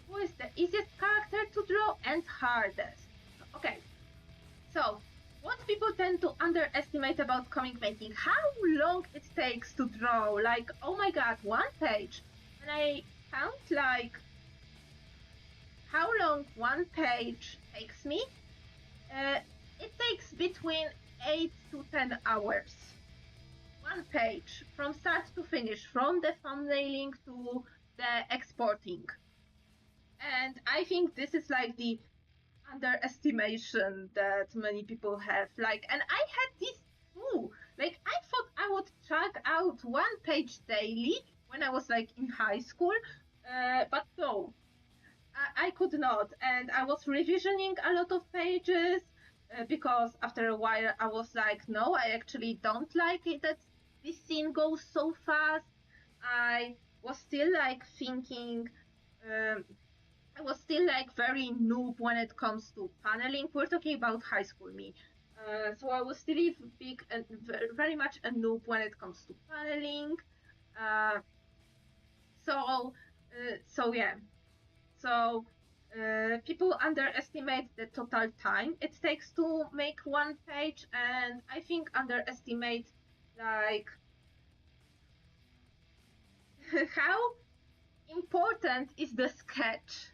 Who is the easiest character to draw and hardest? Okay, so what people tend to underestimate about comic making? How long it takes to draw? Like, oh my god, one page. And I count like how long one page takes me. It takes between 8 to 10 hours. One page from start to finish, from the thumbnailing to the exporting. And I think this is like the underestimation that many people have. Like, and I had this too. Like, I thought I would check out one page daily when I was like in high school, but no, I could not. And I was revisioning a lot of pages because after a while I was like, no, I actually don't like it that this scene goes so fast. I was still like thinking, I was still like very noob when it comes to paneling. We're talking about high school me. So I was still big and very much a noob when it comes to paneling. Uh, so yeah. So people underestimate the total time it takes to make one page, and I think underestimate like how important is the sketch.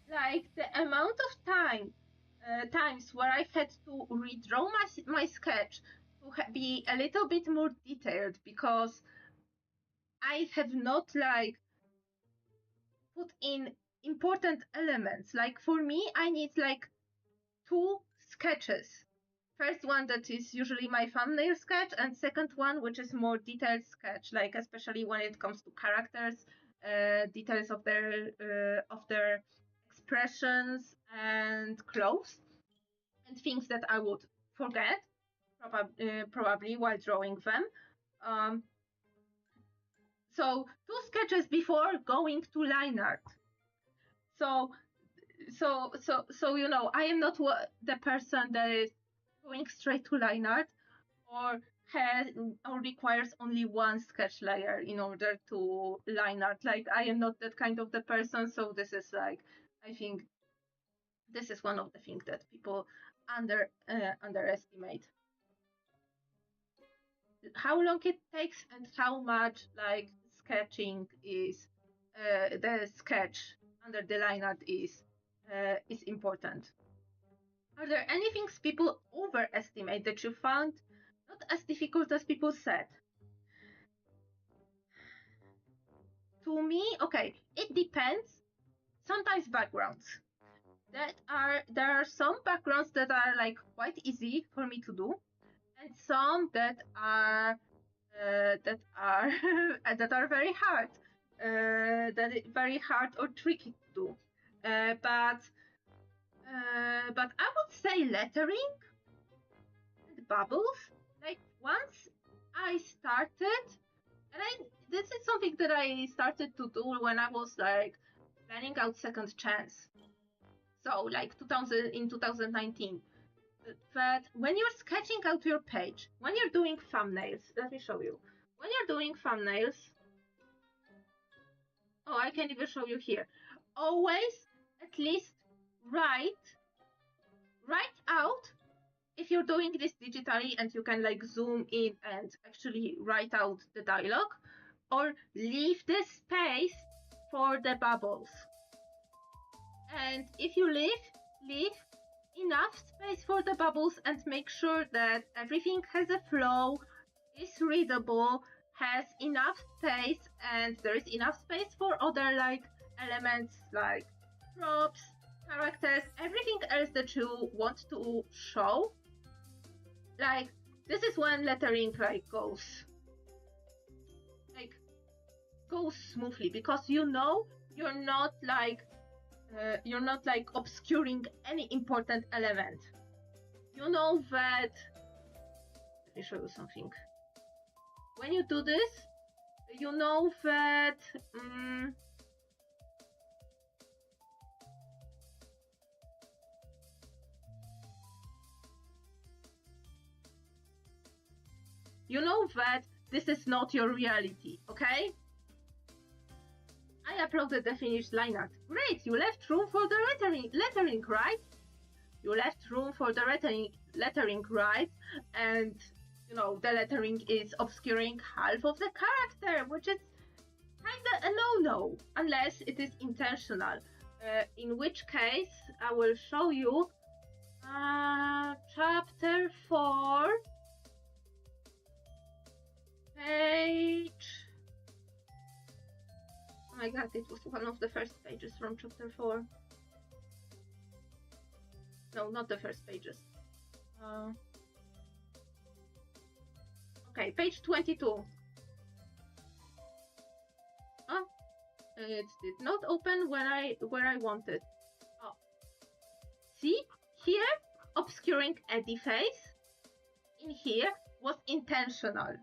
Like the amount of times where I had to redraw my sketch to be a little bit more detailed because I have not like put in important elements. Like for me, I need like 2 sketches. First one that is usually my thumbnail sketch, and second one which is more detailed sketch, like especially when it comes to characters, details of their expressions and clothes, and things that I would forget probably while drawing them. Um, so 2 sketches before going to line art. So you know, I am not the person that is going straight to line art or requires only one sketch layer in order to line art. Like I am not that kind of the person. So this is like, I think this is one of the things that people underestimate. How long it takes and how much like sketching is the sketch under the line art is important. Are there any things people overestimate that you found not as difficult as people said? To me, okay, it depends. Sometimes backgrounds. There are some backgrounds that are like quite easy for me to do, and some that are that are very hard, very hard or tricky to do. But I would say lettering and bubbles. Like once I started, and this is something that I started to do when I was like planning out second chance. So like 2019. But when you're sketching out your page, when you're doing thumbnails, let me show you. When you're doing thumbnails, oh, I can even show you here. Always at least write out, if you're doing this digitally and you can like zoom in and actually write out the dialogue, or leave the space for the bubbles. And if you leave enough space for the bubbles and make sure that everything has a flow, is readable, has enough space, and there is enough space for other like elements like props, characters, everything else that you want to show. Like, this is when lettering like goes smoothly, because you know you're not like obscuring any important element. You know that. Let me show you something. When you do this, you know that this is not your reality, okay? I uploaded the finished line art. Great, you left room for the lettering, right? You left room for the lettering, right? And you know, the lettering is obscuring half of the character, which is kinda a no-no, unless it is intentional. In which case, I will show you chapter 4, page... Oh my god, it was one of the first pages from chapter 4. No, not the first pages. Okay, page 22. Oh, it did not open where I wanted. Oh, see here, obscuring Addie face in here was intentional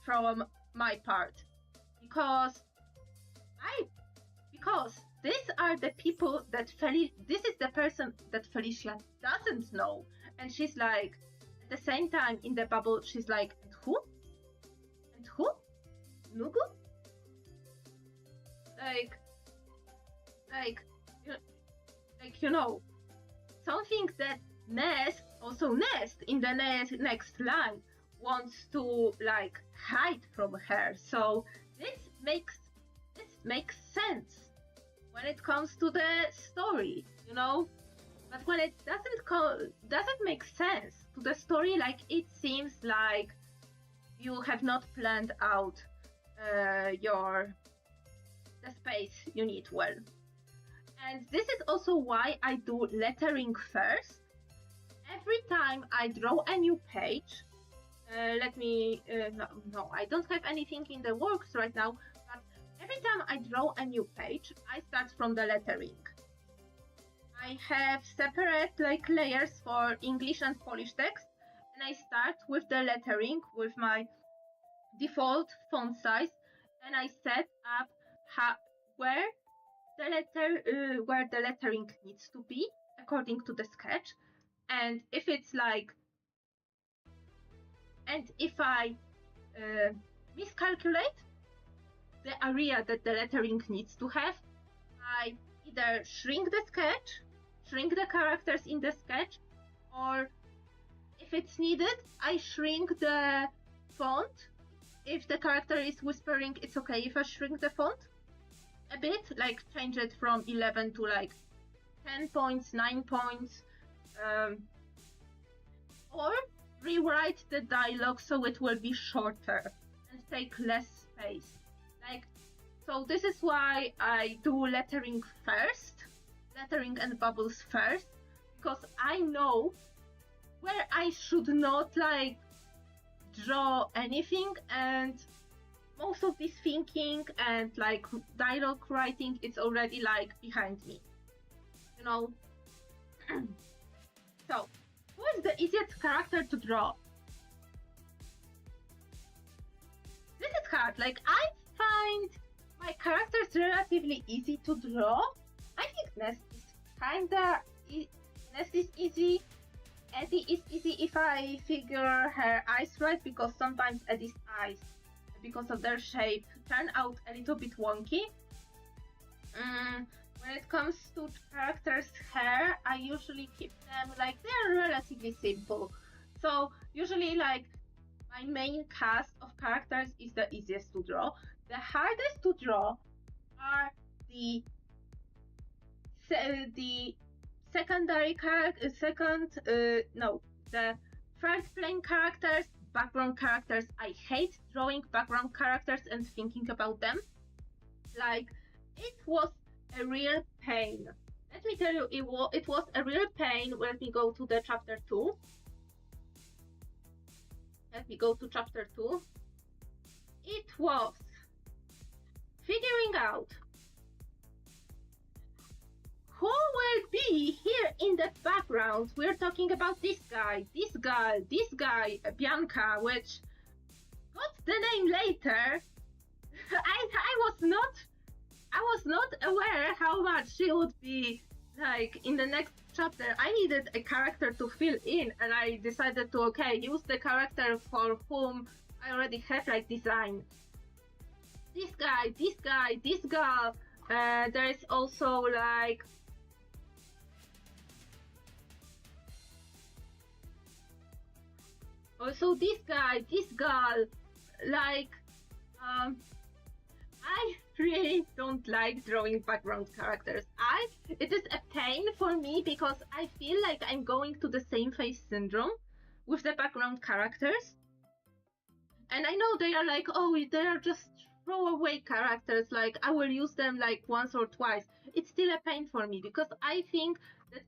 from my part, because these are the people that this is the person that Felicia doesn't know, and she's like, at the same time in the bubble, she's like, and who? And who? Nugu? You know, something that Nest in the next line wants to like hide from her. So this makes sense when it comes to the story, you know. But when it doesn't make sense to the story, like it seems like you have not planned out the space you need well. And this is also why I do lettering first. Every time I draw a new page, no, I don't have anything in the works right now, but every time I draw a new page, I start from the lettering. I have separate like layers for English and Polish text, and I start with the lettering with my default font size, and I set up where the lettering needs to be according to the sketch. And if I miscalculate the area that the lettering needs to have, I either shrink the sketch, shrink the characters in the sketch, or if it's needed, I shrink the font. If the character is whispering, it's okay if I shrink the font a bit, like change it from 11 to like 10 points, 9 points, or rewrite the dialogue so it will be shorter and take less space. Like, so this is why I do lettering and bubbles first, because I know where I should not like draw anything, and most of this thinking and like dialogue writing, it's already like behind me, you know. So, who is the easiest character to draw? This is hard. Like, I find my characters relatively easy to draw. I think Nest is easy. Addie is easy if I figure her eyes right, because sometimes Addie's eyes, because of their shape, turn out a little bit wonky. When it comes to characters' hair, I usually keep them like they're relatively simple. So usually like my main cast of characters is the easiest to draw. The hardest to draw are the third plane characters, background characters. I hate drawing background characters and thinking about them. Like, it was a real pain let me tell you, it was a real pain. Let me go to the chapter 2. Let me go to chapter 2. It was figuring out who will be here in the background. We're talking about this guy, Bianca, which got the name later. I was not aware how much she would be like in the next chapter. I needed a character to fill in, and I decided to use the character for whom I already have like design. This guy, this girl. There is also like this guy, this girl. Like I really don't like drawing background characters. It is a pain for me because I feel like I'm going to the same face syndrome with the background characters. And I know they are like, oh, they are just throwaway characters, like I will use them like once or twice. It's still a pain for me because I think that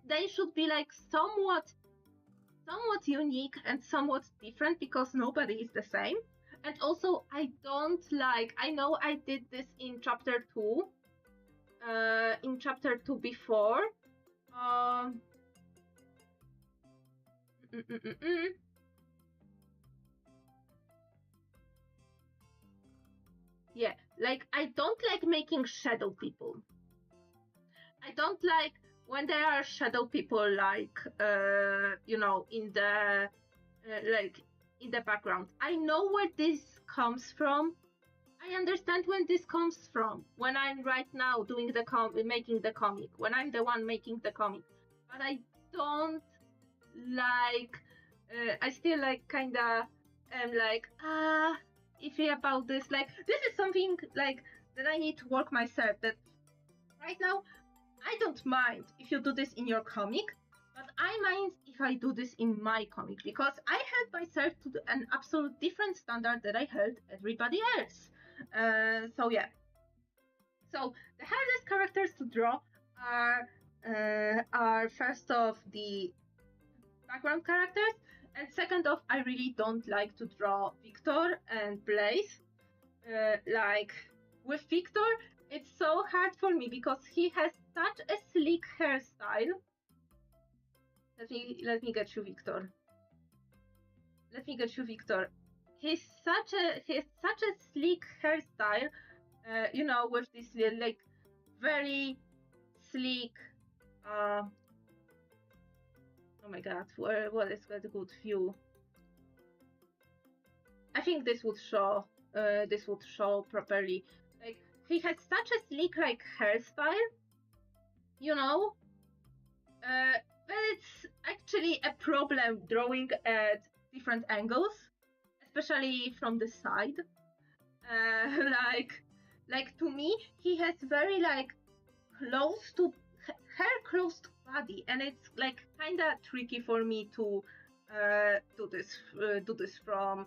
they should be like somewhat unique and somewhat different because nobody is the same. And also, I don't like, I know I did this in chapter 2, before. Yeah, like, I don't like making shadow people. I don't like when there are shadow people, like, in the, in the background. I know where this comes from. I understand when this comes from. When I'm right now doing making the comic. When I'm the one making the comic. But I don't like. I still like kinda am like iffy about this. Like this is something like that I need to work myself. That right now I don't mind if you do this in your comic. But I mind if I do this in my comic because I held myself to an absolute different standard that I held everybody else. So yeah. So the hardest characters to draw are first off the background characters, and second off, I really don't like to draw Victor and Blaze. Like with Victor, it's so hard for me because he has such a sleek hairstyle. Let me get you Victor. He's such a sleek hairstyle, with this like very sleek. Oh my god, what is a good view? I think this would show. Properly. Like he has such a sleek like hairstyle, but it's actually a problem drawing at different angles, especially from the side. Like to me, he has very like close to body, and it's like kind of tricky for me to do this from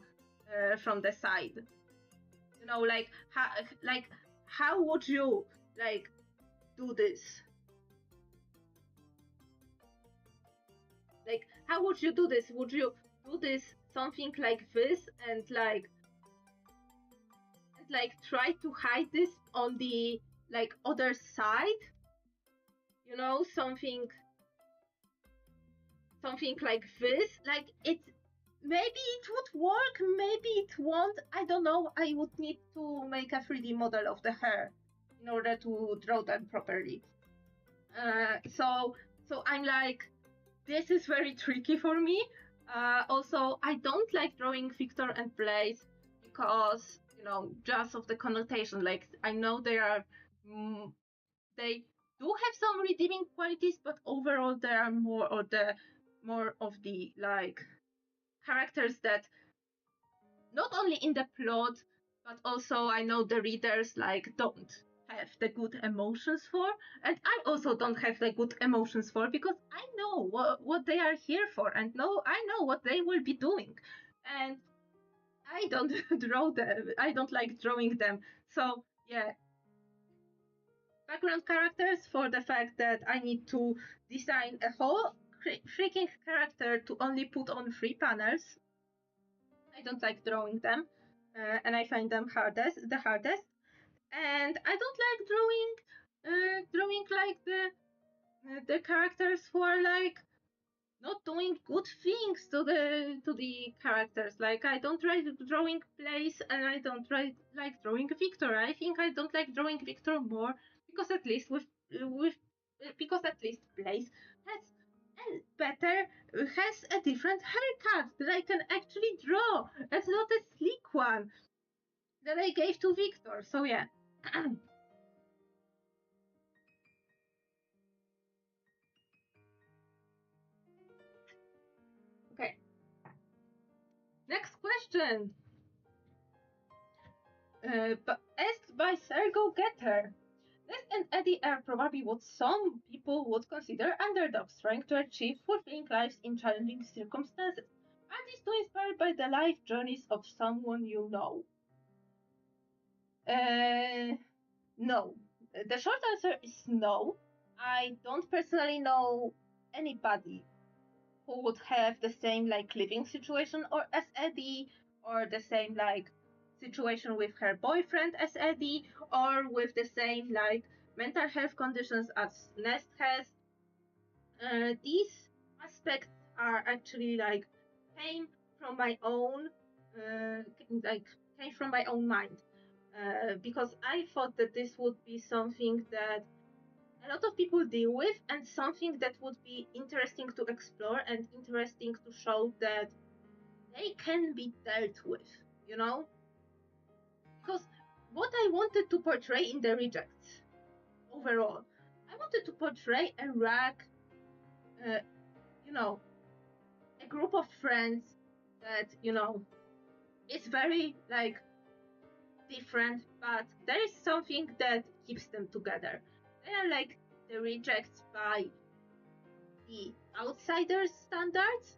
the side. How would you like do this? Like, how would you do this? Would you do this something like this and try to hide this on the like other side? Something like this. Like maybe it would work, maybe it won't. I don't know. I would need to make a 3D model of the hair in order to draw them properly. So I'm like, this is very tricky for me. Also, I don't like drawing Victor and Blaze because, just of the connotation. Like, I know they do have some redeeming qualities, but overall they are more of the like characters that not only in the plot, but also I know the readers like don't have the good emotions for, and I also don't have the good emotions for because I know what they are here for, and I know what they will be doing, and I don't draw them. I don't like drawing them. So yeah, background characters for the fact that I need to design a whole freaking character to only put on 3 panels. I don't like drawing them, and I find them the hardest. And I don't like drawing like the characters who are like not doing good things to the characters. Like I don't like drawing Blaze, and I don't like drawing Victor. I think I don't like drawing Victor more because at least because at least Blaze has a different haircut that I can actually draw. It's not a sleek one that I gave to Victor. So yeah. Okay. Next question. Asked by Sergo Getter. Nest and Addie are probably what some people would consider underdogs, trying to achieve fulfilling lives in challenging circumstances. Are these two inspired by the life journeys of someone you know? No. The short answer is no. I don't personally know anybody who would have the same like living situation or as Addie, or the same like situation with her boyfriend as Addie, or with the same like mental health conditions as Nest has. These aspects are actually like came from my own like came from my own mind, because I thought that this would be something that a lot of people deal with, and something that would be interesting to explore and interesting to show that they can be dealt with, you know? Because what I wanted to portray in the rejects overall, I wanted to portray a rag, you know, a group of friends that, you know, is very like different, but there is something that keeps them together. They are like the rejects by the outsiders standards,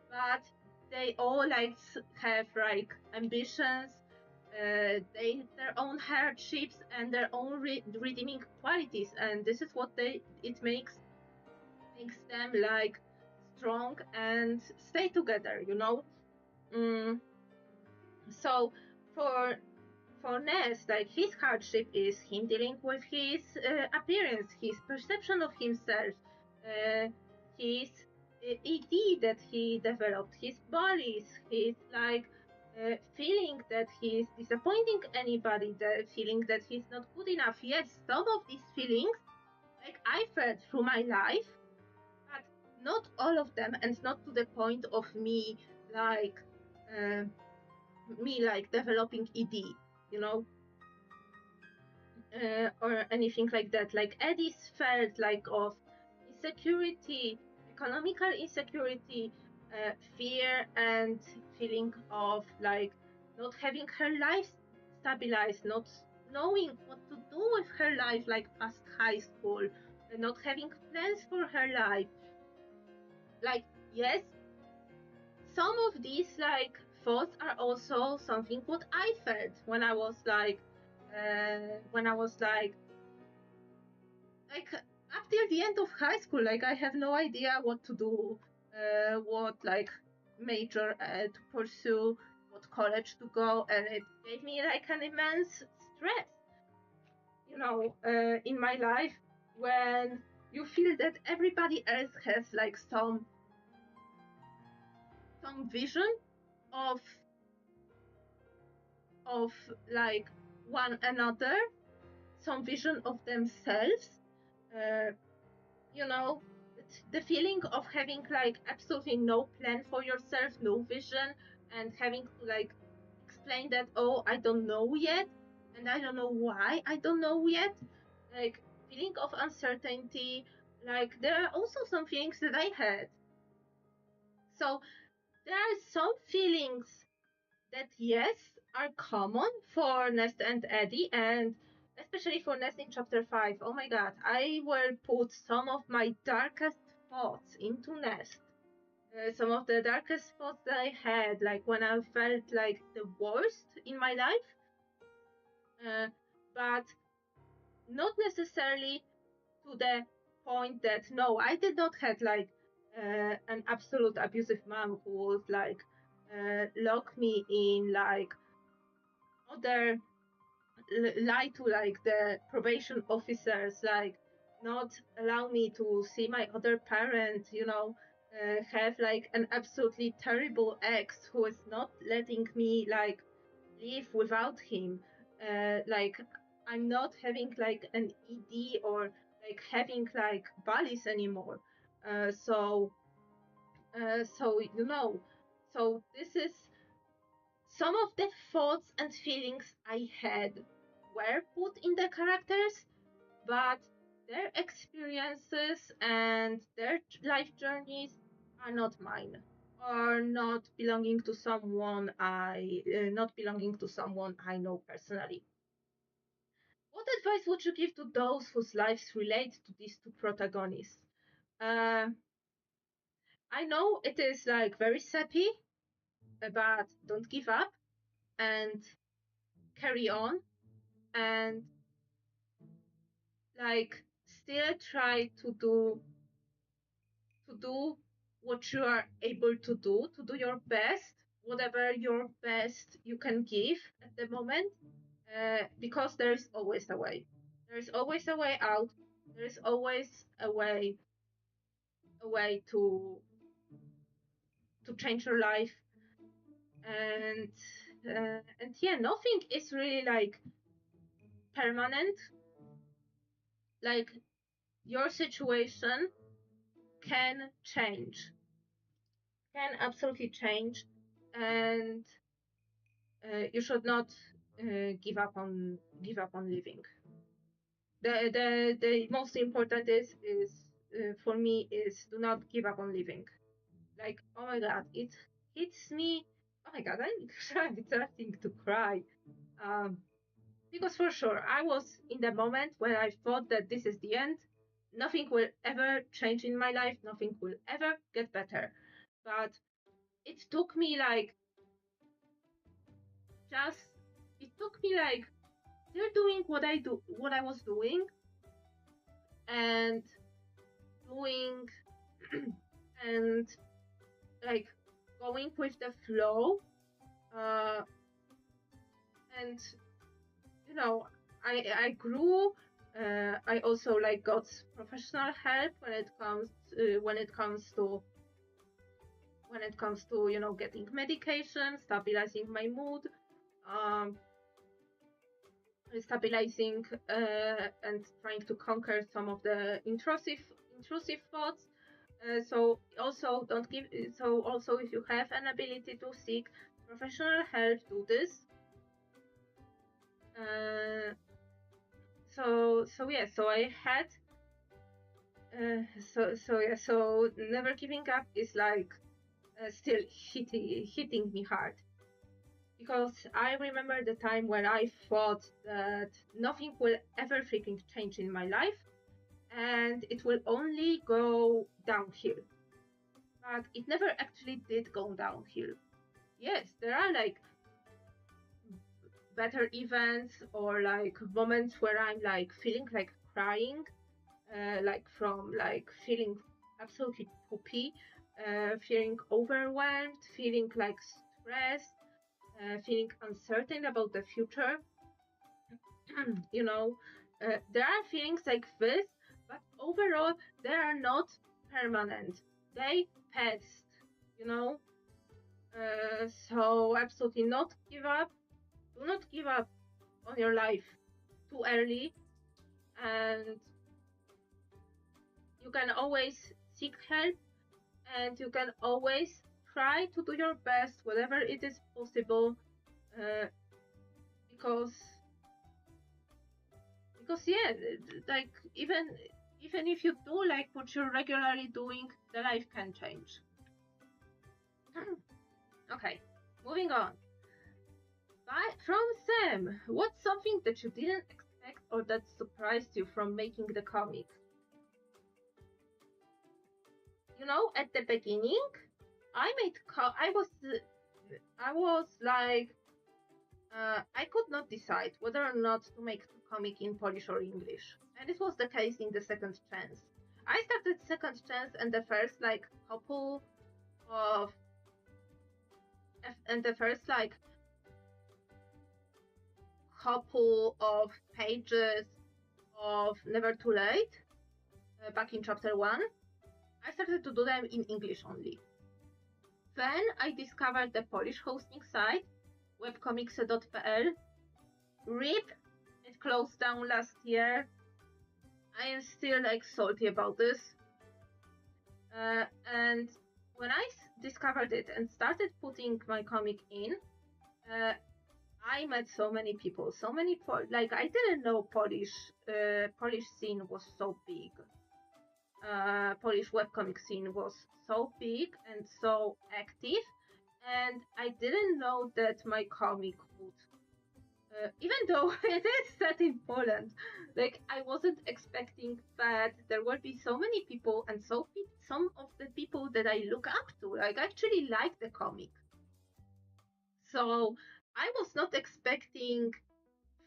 but they all like have like ambitions, their own hardships and their own redeeming qualities, and this is what it makes them like strong and stay together, you know. Mm, so for Ness, like his hardship is him dealing with his appearance, his perception of himself, his ED that he developed, his bullies, his like feeling that he's disappointing anybody, the feeling that he's not good enough. Yes, some of these feelings, like I felt through my life, but not all of them, and not to the point of like uh, me like developing ED, you know. Or anything like that. Like Addie's felt like of insecurity, economical insecurity, fear, and feeling of like not having her life stabilized, not knowing what to do with her life, like past high school, not having plans for her life. Like, yes, some of these like thoughts are also something what I felt when I was like up till the end of high school. Like I have no idea what to do, what like major to pursue, what college to go, and it gave me like an immense stress, you know, in my life, when you feel that everybody else has like some vision of of like one another, some vision of themselves, uh, you know, the feeling of having like absolutely no plan for yourself, no vision, and having to like explain that, oh, I don't know yet, and I don't know why I don't know yet, like feeling of uncertainty. Like there are also some feelings that I had. So there are some feelings that, yes, are common for Nest and Addie, and especially for Nest in chapter 5. Oh my god, I will put some of my darkest thoughts into Nest. Some of the darkest thoughts that I had, like when I felt like the worst in my life. But not necessarily to the point that, no, I did not have like an absolute abusive mom who would like lock me in, like other lie to like the probation officers, like not allow me to see my other parent, have like an absolutely terrible ex who is not letting me like live without him. Like I'm not having like an ED or like having like bullies anymore. So so so this is some of the thoughts and feelings I had were put in the characters, but their experiences and their life journeys are not mine, or not belonging to someone I know personally. What advice would you give to those whose lives relate to these two protagonists? Uh, I know it is like very sappy, but don't give up and carry on, and like still try to do what you are able to do your best, whatever your best you can give at the moment, because there is always a way. There is always a way out. There is always a way to change your life, and yeah, nothing is really like permanent. Like your situation can change, can absolutely change, and you should not give up on living. The most important is for me is do not give up on living. Like, oh my god, it hits me. Oh my god, I'm starting to cry. Um, because for sure I was in the moment where I thought that this is the end. Nothing will ever change in my life. Nothing will ever get better. But it took me like just it took me like still doing what I was doing, and doing and like going with the flow, uh and I grew. I also like got professional help when it comes to getting medication, stabilizing my mood, um stabilizing and trying to conquer some of the intrusive thoughts. So if you have an ability to seek professional help, do this. So I had so never giving up is like still hitting me hard, because I remember the time when I thought that nothing will ever freaking change in my life and it will only go downhill. But it never actually did go downhill. Yes, there are like better events or like moments where I'm like feeling like crying, like from like feeling absolutely poopy, feeling overwhelmed, feeling like stressed, feeling uncertain about the future. There are feelings like this, but overall they are not permanent. They pass, you know. So absolutely not give up. Do not give up on your life too early, and you can always seek help, and you can always try to do your best, whatever it is possible, uh, because yeah, like even if you do like what you're regularly doing, the life can change. Okay, moving on. From Sam, what's something that you didn't expect or that surprised you from making the comic? At the beginning, I was like, I could not decide whether or not to make the comic in Polish or English. And it was the case in the second chance. I started second chance, and the first couple of pages of Never Too Late, back in chapter 1, I started to do them in English only. Then I discovered the Polish hosting site, webcomics.pl. RIP, it closed down last year. I am still salty about this. And when I discovered it and started putting my comic in, I met so many people, I didn't know Polish scene was so big. Polish webcomic scene was so big and so active, and I didn't know that my comic would, even though it is set in Poland, I wasn't expecting that there would be so many people, and some of the people that I look up to, actually like the comic. So I was not expecting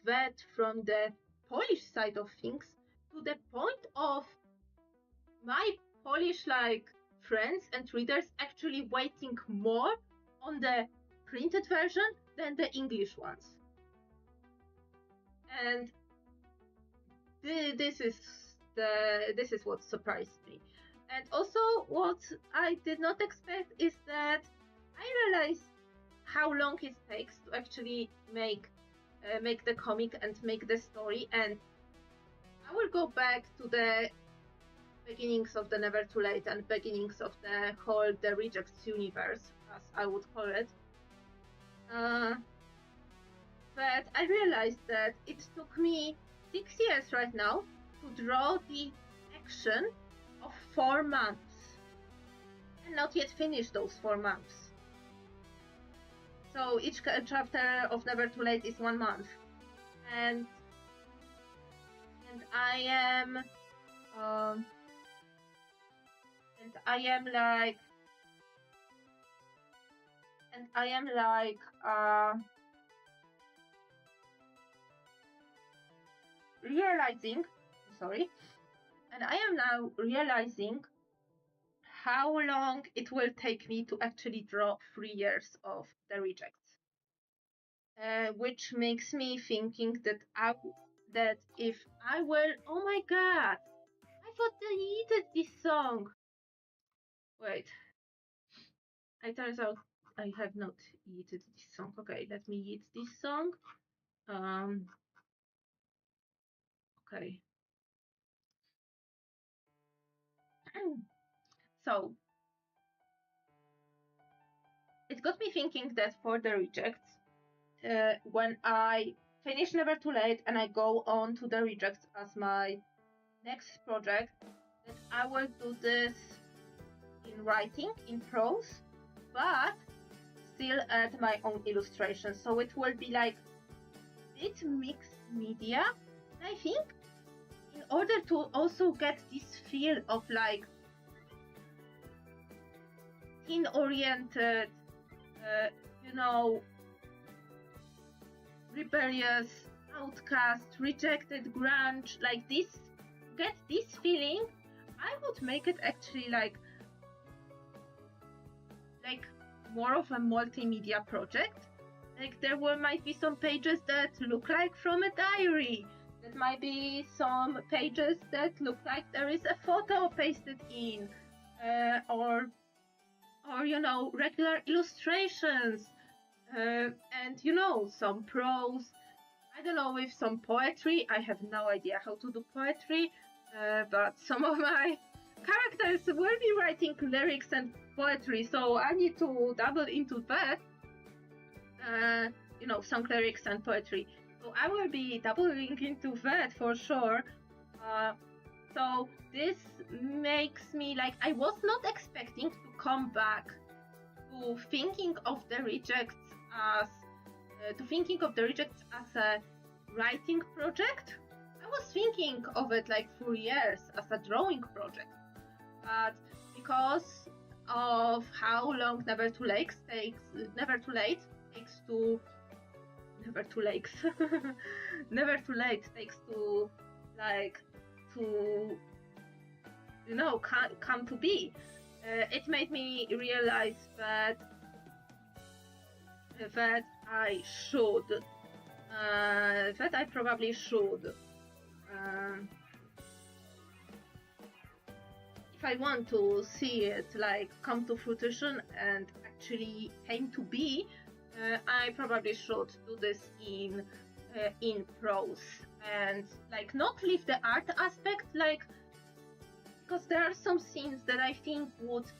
that from the Polish side of things, to the point of my Polish friends and readers actually waiting more on the printed version than the English ones. And this is what surprised me. And also what I did not expect is that I realized how long it takes to actually make the comic and make the story. And I will go back to the beginnings of the Never Too Late and beginnings of the Rejects universe, as I would call it. But I realized that it took me 6 years right now to draw the action of 4 months, and not yet finish those 4 months. So each chapter of Never Too Late is 1 month, and I am now realizing how long it will take me to actually draw 3 years of the Rejects, which makes me thinking that if I will, oh my god, I thought I deleted this song. Wait, it turns out I have not edited this song. Okay, let me edit this song. Okay. So it got me thinking that for the Rejects, when I finish Never Too Late and I go on to the Rejects as my next project, that I will do this in writing, in prose, but still add my own illustrations. So it will be bit mixed media. I think in order to also get this feel of teen-oriented, rebellious, outcast, rejected, grunge, get this feeling, I would make it actually more of a multimedia project. There might be some pages that look like from a diary. There might be some pages that look like there is a photo pasted in, or regular illustrations, and some prose. I don't know, with some poetry. I have no idea how to do poetry, but some of my characters will be writing lyrics and poetry, so I need to dabble into that. Some lyrics and poetry. So I will be dabbling into that for sure. So this makes me I was not expecting to come back to thinking of the Rejects as a writing project. I was thinking of it for years as a drawing project, but because of how long Never Too Late takes to never too late. Never too late takes to like to come to be. It made me realize that I should, that I probably should, if I want to see it like come to fruition and actually came to be, I probably should do this in prose and like not leave the art aspect, like, because there are some scenes that I think would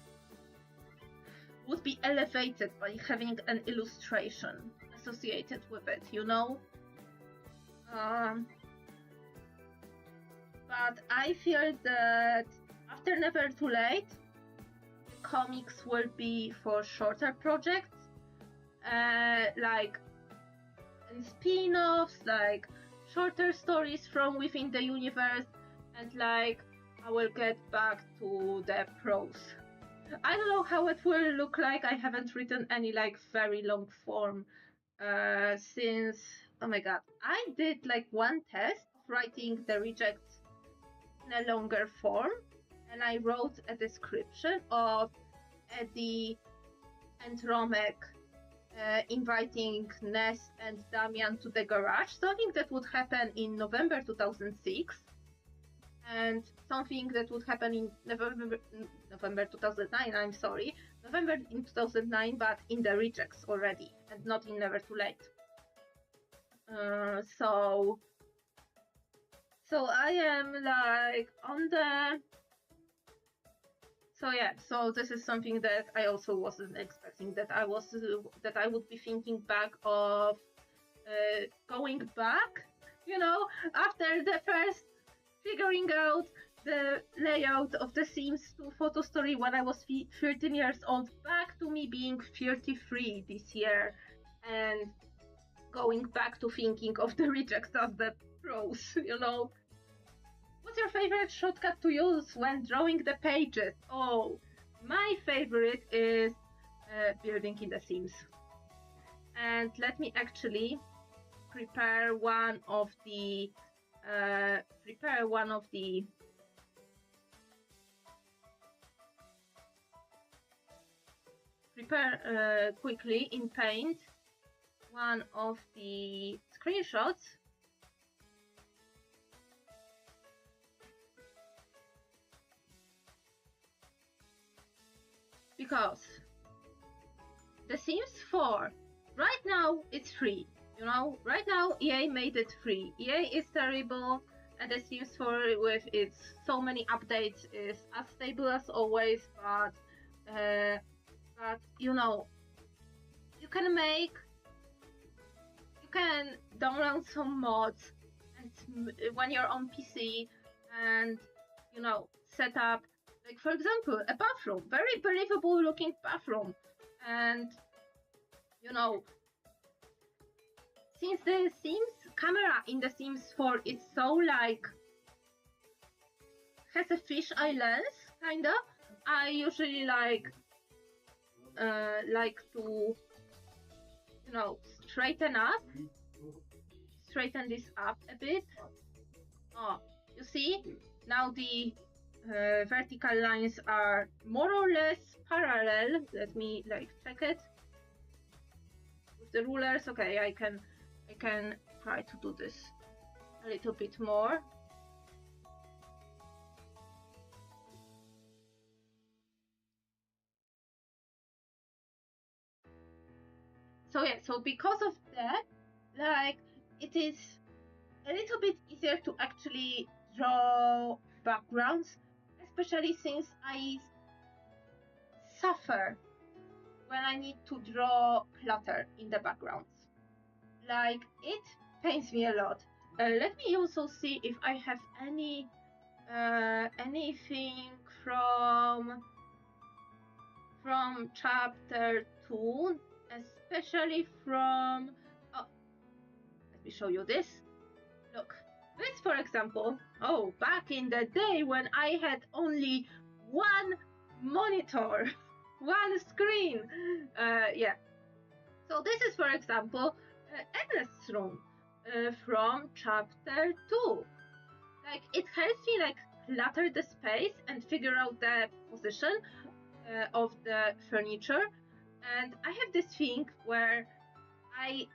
be elevated by having an illustration associated with it, but I feel that after Never Too Late, the comics will be for shorter projects, like spin-offs, like shorter stories from within the universe, and like I will get back to the prose. I don't know how it will look like. I haven't written any like very long form since, oh my god, I did like one test of writing the rejects in a longer form, and I wrote a description of Eddie and Romek inviting Nest and Damian to the garage, something that would happen in November 2006, and something that would happen in November 2009, I'm sorry, November in 2009, but in the rejects already, and not in Never Too Late. So I am like on the... So yeah, so this is something that I also wasn't expecting, that I would be thinking back of going back, after the first figuring out the layout of the Sims 2 photo story when I was 13 years old, back to me being 33 this year, and going back to thinking of the rejects as the pros, What's your favorite shortcut to use when drawing the pages? Oh, my favorite is building in the Sims. And let me actually prepare one of the quickly in Paint one of the screenshots. Because The Sims 4, right now it's free, right now EA made it free. EA is terrible, and The Sims 4 with its so many updates is as stable as always, but you can download some mods and when you're on PC and set up, like for example, a bathroom, very believable looking bathroom, and since the Sims camera in The Sims 4 is so like has a fisheye lens kinda, I usually like to straighten this up a bit. Oh, you see, now the vertical lines are more or less parallel. Let me check it with the rulers. Okay, I can try to do this a little bit more. So yeah, so because of that, it is a little bit easier to actually draw backgrounds, especially since I suffer when I need to draw clutter in the backgrounds. It pains me a lot. Let me also see if I have anything from chapter 2, especially from... Oh, let me show you this. Look, this for example, back in the day when I had only one monitor, one screen. Yeah. So this is, for example, Ernest's room from chapter 2. Like, it helps me like clutter the space and figure out the position of the furniture. And I have this thing where I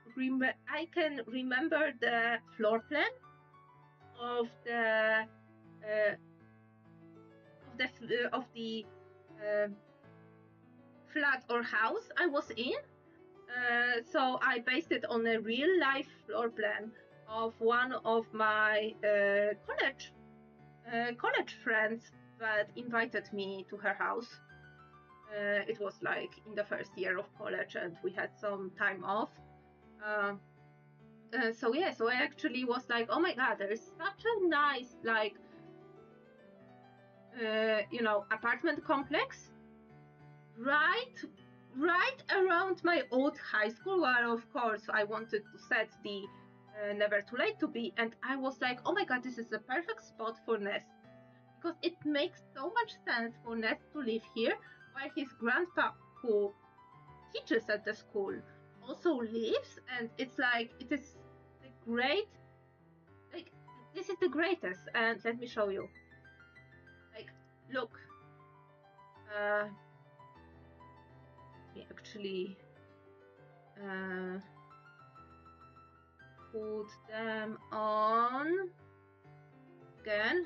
can remember the floor plan of the flat or house I was in. So I based it on a real life floor plan of one of my college friends that invited me to her house. It was like in the first year of college and we had some time off. So I actually was like, oh my god, there's such a nice like apartment complex right around my old high school, where of course I wanted to set the never too late to be, and I was like, oh my god, this is the perfect spot for Nest, because it makes so much sense for Nest to live here while his grandpa, who teaches at the school, also lives, and it's like, it is the great, like, this is the greatest. And let me show you, like, look, let me actually put them on again.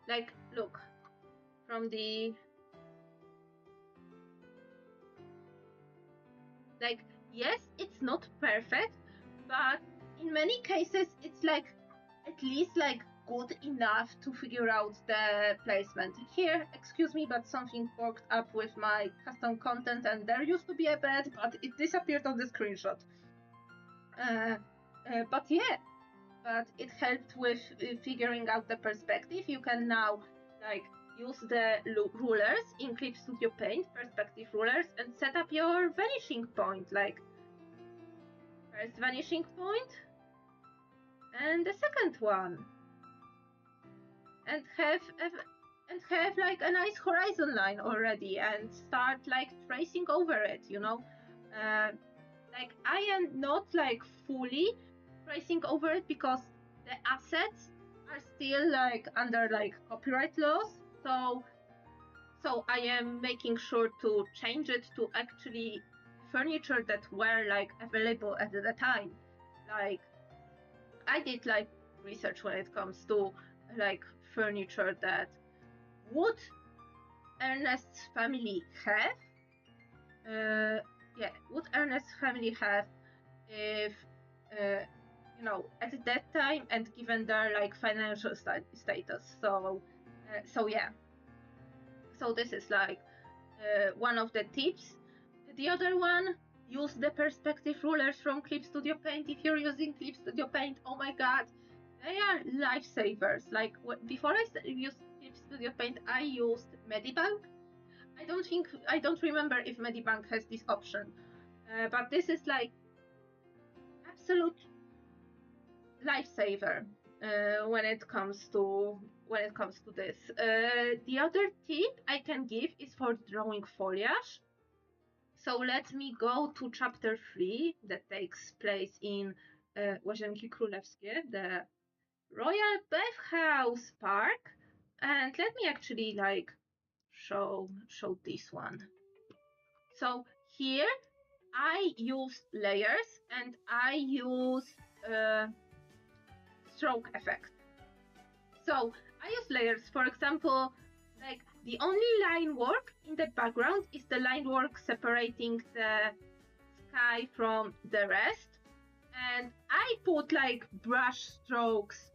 Like, look, from the, like, yes, it's not perfect, but in many cases it's like at least like good enough to figure out the placement. Here, excuse me, but something fucked up with my custom content, and there used to be a bed, but it disappeared on the screenshot. But yeah, but it helped with figuring out the perspective. You can now like use the rulers in Clip Studio Paint, perspective rulers, and set up your vanishing point, like first vanishing point and the second one, and have like a nice horizon line already, and start like tracing over it, you know. Like, I am not like fully tracing over it because the assets are still like under like copyright laws, so I am making sure to change it to actually furniture that were like available at the time. Like, I did like research when it comes to like furniture that would Ernest's family have. Would Ernest's family have if at that time, and given their like financial status. So yeah. So this is like one of the tips. The other one, use the perspective rulers from Clip Studio Paint. If you're using Clip Studio Paint, oh my god, they are lifesavers. Like, before I used Clip Studio Paint, I used Medibank. I don't remember if Medibank has this option, but this is like absolute lifesaver when it comes to this. The other tip I can give is for drawing foliage. So let me go to chapter 3 that takes place in Łazienki Królewskie, the Royal Bathhouse Park, and let me actually like show this one. So here I use layers and I use stroke effect. So I use layers, for example, like the only line work in the background is the line work separating the sky from the rest, and I put like brush strokes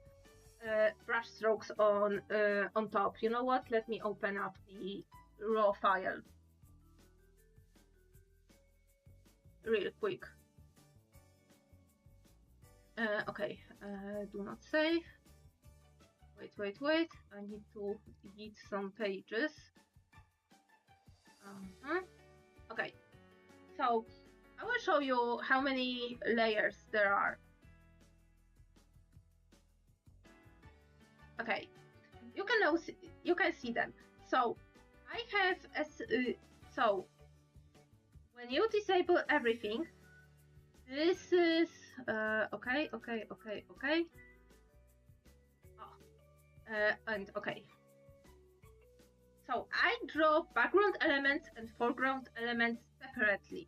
on top. You know what? Let me open up the raw file real quick. Okay, do not save. Wait. I need to edit some pages. Okay, so I will show you how many layers there are. Okay, you can see them. So I have so when you disable everything, this is okay. And okay. So I draw background elements and foreground elements separately.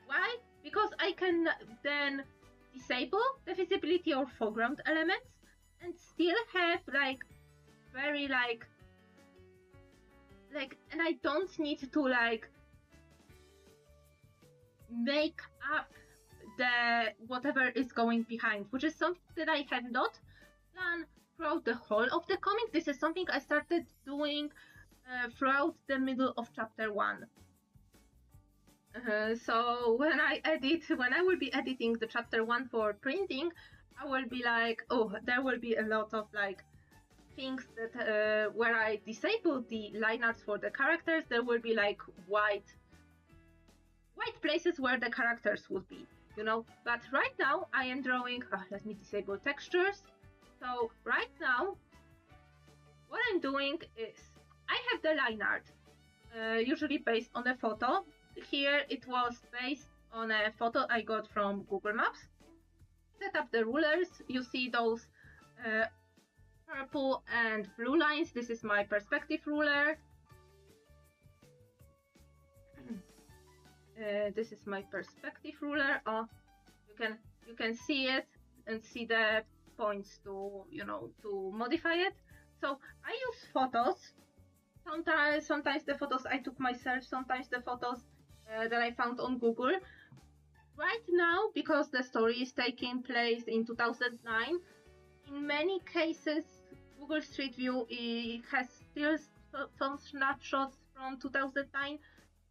Why? Because I can then disable the visibility of foreground elements and still have like very and I don't need to like make up the whatever is going behind, which is something that I have not done throughout the whole of the comic. This is something I started doing throughout the middle of chapter 1. So when I will be editing the chapter 1 for printing, I will be like, oh, there will be a lot of like things that where I disable the line arts for the characters. There will be like white places where the characters would be, you know. But right now I am drawing. Let me disable textures. So right now, what I'm doing is I have the line art, usually based on a photo. Here it was based on a photo I got from Google Maps. Set up the rulers. You see those purple and blue lines. This is my perspective ruler. This is my perspective ruler. Oh, you can see it and see the points to to modify it. So I use photos. Sometimes the photos I took myself. Sometimes the photos that I found on Google. Right now, because the story is taking place in 2009, in many cases Google Street View has still some snapshots from 2009.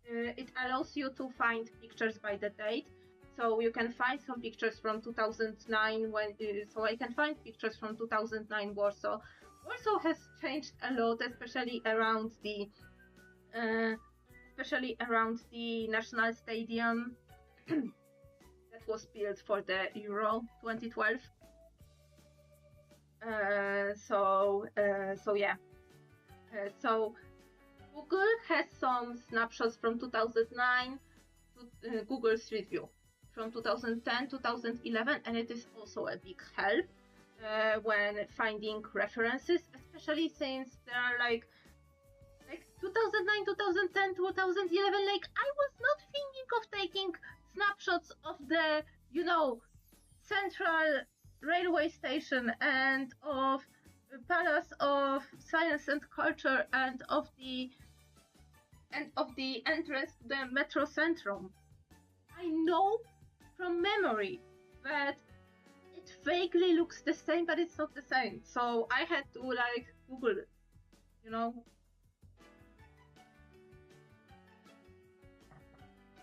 It allows you to find pictures by the date, so you can find some pictures from 2009. So I can find pictures from 2009 Warsaw. Warsaw has changed a lot, especially around the National Stadium that was built for the Euro 2012. So yeah. So Google has some snapshots from 2009 to Google Street View from 2010, 2011, and it is also a big help when finding references, especially since there are like 2009, 2010, 2011. Like I was not thinking of taking snapshots of the Central Railway Station and of Palace of Science and Culture and of the entrance to the Metro Centrum. I know from memory that it vaguely looks the same, but it's not the same. So I had to like Google it,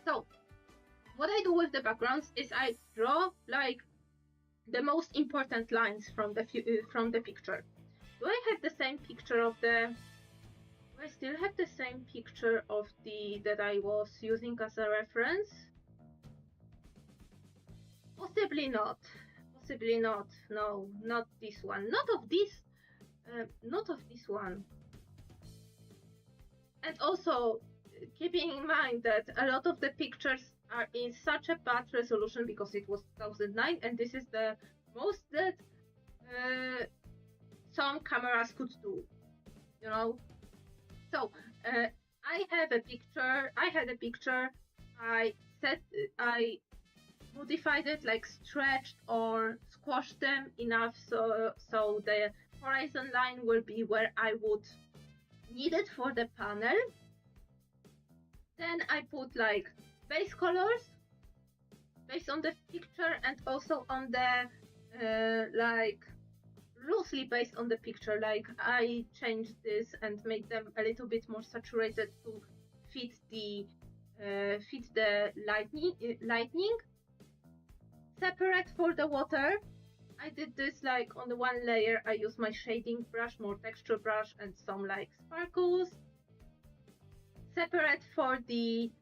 So what I do with the backgrounds is I draw like the most important lines from the picture. Do I have the same picture of the? Do I still have the same picture of that I was using as a reference? Possibly not. Possibly not. No, not this one. Not of this. Not of this one. And also, keeping in mind that a lot of the pictures are in such a bad resolution because it was 2009, and this is the most that some cameras could do, So I had a picture. I modified it, like stretched or squashed them enough so the horizon line will be where I would need it for the panel. Then I put like base colors based on the picture and also on the like loosely based on the picture. Like I changed this and made them a little bit more saturated to fit the lightning. Separate for the water, I did this like on the one layer. I used my shading brush, more texture brush, and some like sparkles. Separate for the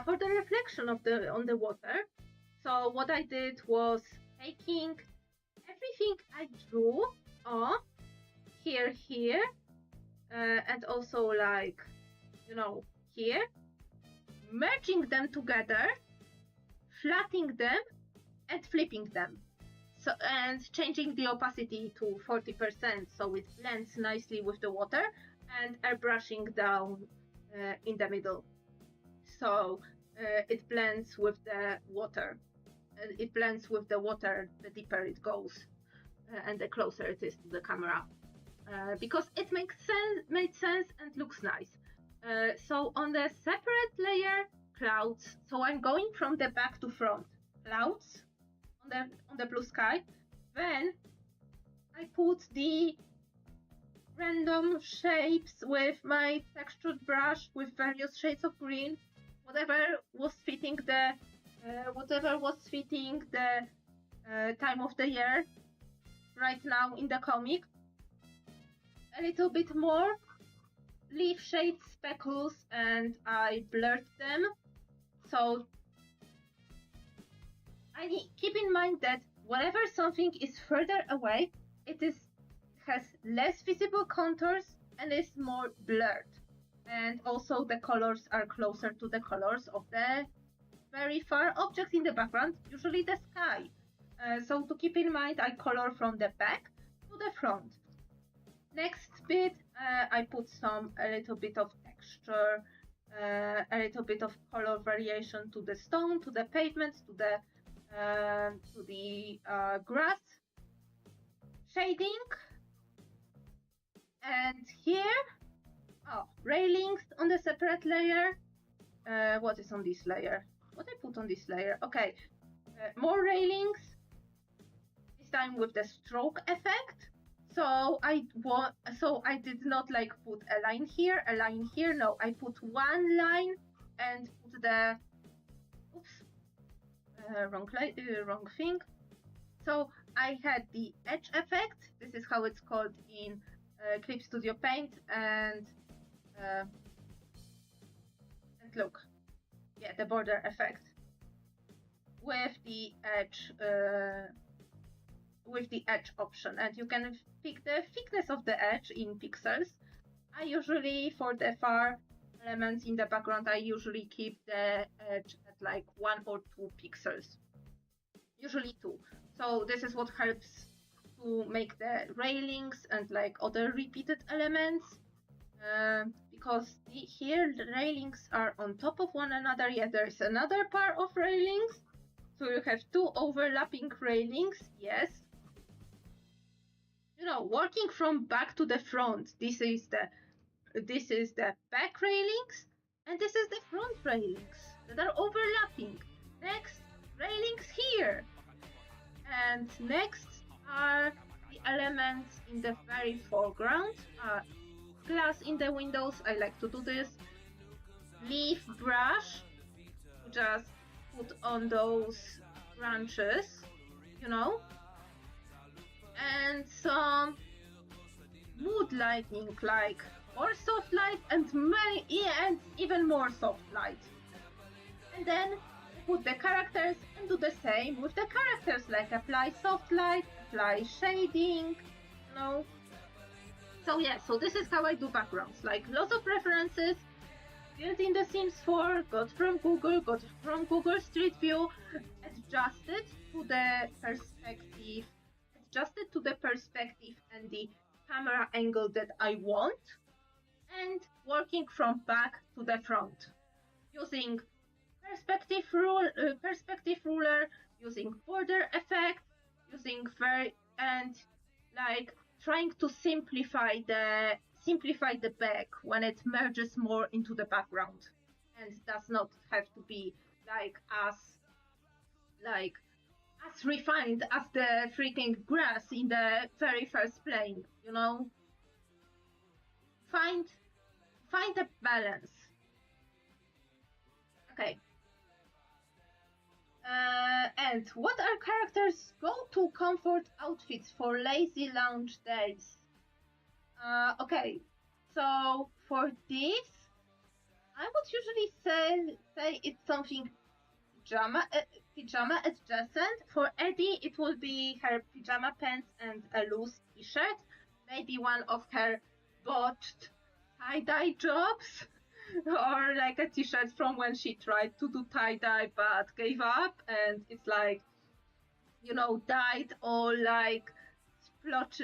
for the reflection of on the water. So what I did was taking everything I drew on here, and also like, you know, here, merging them together, flattening them, and flipping them. So, and changing the opacity to 40% so it blends nicely with the water, and airbrushing down in the middle. So it blends with the water. It blends with the water the deeper it goes and the closer it is to the camera. Because it made sense and looks nice. So on the separate layer, clouds. So I'm going from the back to front. Clouds on the blue sky. Then I put the random shapes with my textured brush with various shades of green. Whatever was fitting the time of the year right now in the comic. A little bit more leaf shades, speckles, and I blurred them. So keep in mind that whenever something is further away, it has less visible contours and is more blurred. And also the colors are closer to the colors of the very far objects in the background, usually the sky. So to keep in mind, I color from the back to the front. Next bit, I put a little bit of texture, a little bit of color variation to the stone, to the pavement, to the grass shading. And here, railings on the separate layer. What is on this layer? What I put on this layer? Okay, more railings. This time with the stroke effect. So I did not like put a line here, a line here. No, I put one line and put the wrong thing. So I had the edge effect. This is how it's called in Clip Studio Paint, and look, yeah, the border effect with the edge option, and you can pick the thickness of the edge in pixels. I usually, for the far elements in the background, I usually keep the edge at like 1 or 2 pixels, usually 2. So this is what helps to make the railings and like other repeated elements, because here the railings are on top of one another. Yeah, there's another pair of railings, so you have 2 overlapping railings. Yes, you know, working from back to the front, this is the back railings, and this is the front railings that are overlapping. Next, railings here, and next are the elements in the very foreground. Glass in the windows, I like to do this. Leaf brush, just put on those branches, you know. And some mood lighting, like more soft light and even more soft light. And then put the characters and do the same with the characters, like apply soft light, apply shading, you know. So yeah, so this is how I do backgrounds, like lots of references, built in the Sims 4, got from Google Street View, adjusted to the perspective and the camera angle that I want, and working from back to the front, using perspective ruler, using border effect, using and like trying to simplify the back when it merges more into the background, and does not have to be like as refined as the freaking grass in the very first plane, you know. Find a balance. Okay. And what are characters' go-to comfort outfits for lazy lounge days? Okay, so for this, I would usually say it's something pajama adjacent. For Addie, it will be her pajama pants and a loose t-shirt. Maybe one of her botched tie-dye jobs, or like a t-shirt from when she tried to do tie-dye but gave up, and it's like, you know, dyed or like splotch,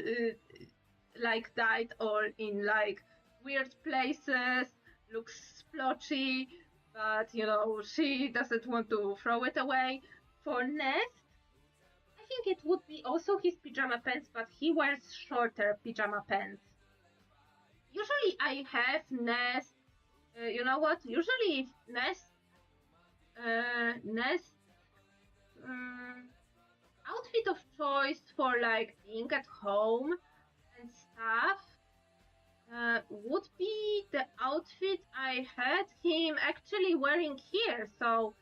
like dyed or in like weird places, looks splotchy, but you know, she doesn't want to throw it away. For Nest, I think it would be also his pajama pants, but he wears shorter pajama pants. Usually I have Nest, you know what? Usually Nest outfit of choice for like being at home and stuff would be the outfit I had him actually wearing here. So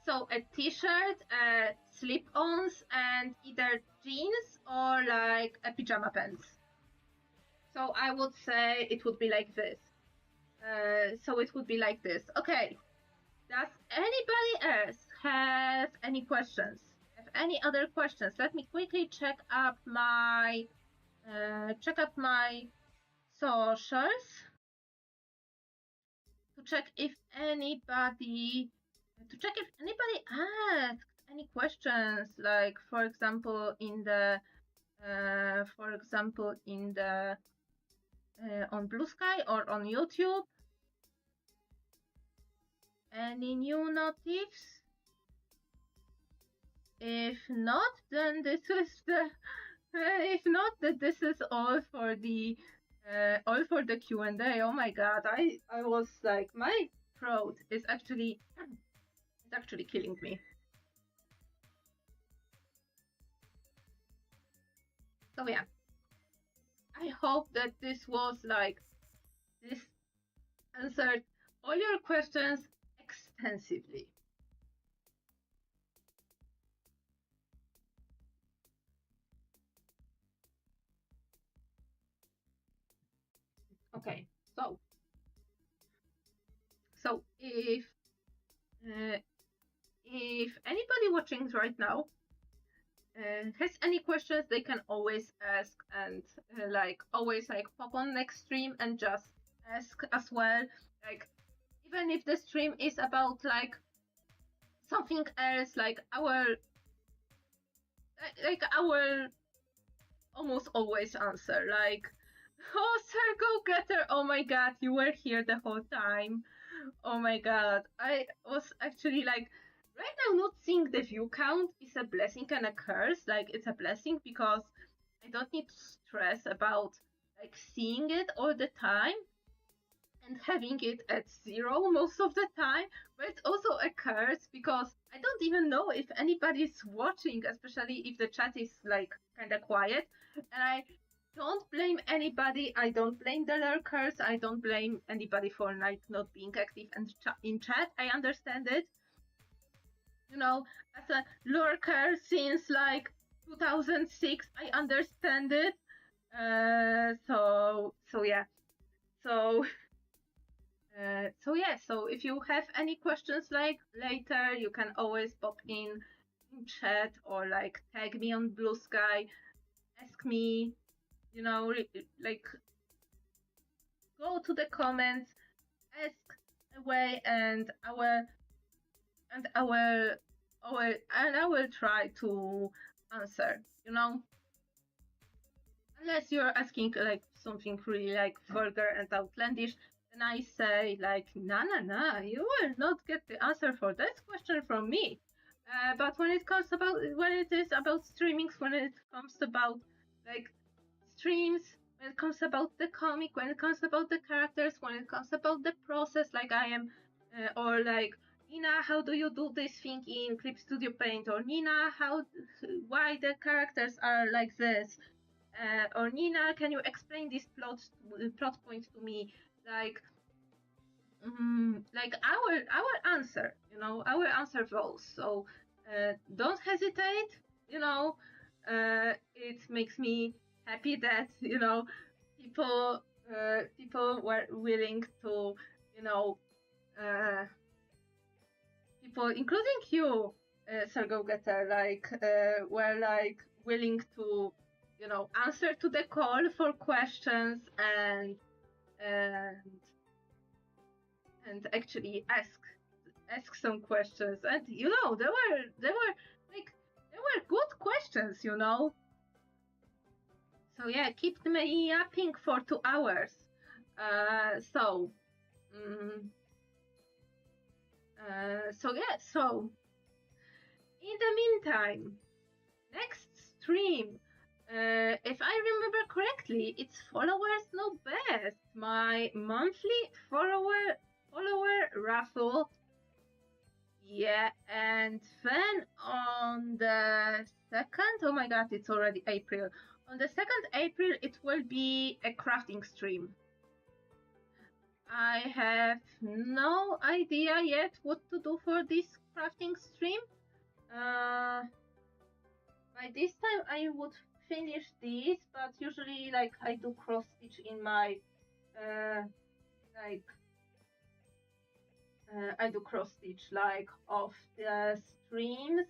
a t-shirt, slip-ons, and either jeans or like a pajama pants. So I would say it would be like this. Okay. Does anybody else have any questions? Have any other questions? Let me quickly check up my socials to check if anybody asked any questions, like for example in the on Blue Sky or on YouTube. Any new notifs? If not, then this is this is all for the Q&A. Oh my god, I was like, my throat is actually killing me. So yeah, I hope that this answered all your questions extensively. Okay, so if anybody watching right now has any questions, they can always ask, and always pop on next stream and just ask as well. Like, even if the stream is about like something else, I will almost always answer. Like, oh, Sir Go Getter, oh my god, you were here the whole time. Oh my god, I was actually like, right now not seeing the view count is a blessing and a curse. Like, it's a blessing because I don't need to stress about like seeing it all the time and having it at 0 most of the time, but it's also a curse because I don't even know if anybody's watching, especially if the chat is like kind of quiet, and I don't blame anybody. I don't blame the lurkers. I don't blame anybody for like not being active and in chat. I understand it. You know, as a lurker since like 2006, I understand it. So yeah. So if you have any questions like later, you can always pop in chat or like tag me on Blue Sky, ask me, you know, like go to the comments, ask away, and I will try to answer, you know. Unless you're asking like something really like vulgar and outlandish, then I say like, nah, you will not get the answer for this question from me. But when it is about streamings, when it comes about like streams, when it comes about the comic, when it comes about the characters, when it comes about the process, like I am, or like, Nina, how do you do this thing in Clip Studio Paint? Or Nina, why the characters are like this? Or Nina, can you explain this plot point to me? Like I will answer, you know, I will answer those. So don't hesitate, you know. It makes me happy that, you know, people were willing to, you know, people, including you, Sergo Getter, were like willing to, you know, answer to the call for questions and actually ask some questions. And you know, they were good questions, you know. So yeah, keep me yapping for 2 hours. So in the meantime, next stream, if I remember correctly, it's Followers Know Best, my monthly follower raffle. Yeah, and then on the 2nd, oh my god, it's already April. On the 2nd April, it will be a crafting stream. I have no idea yet what to do for this crafting stream. By this time I would finish this, but usually like I do cross stitch in my I do cross stitch like off the streams.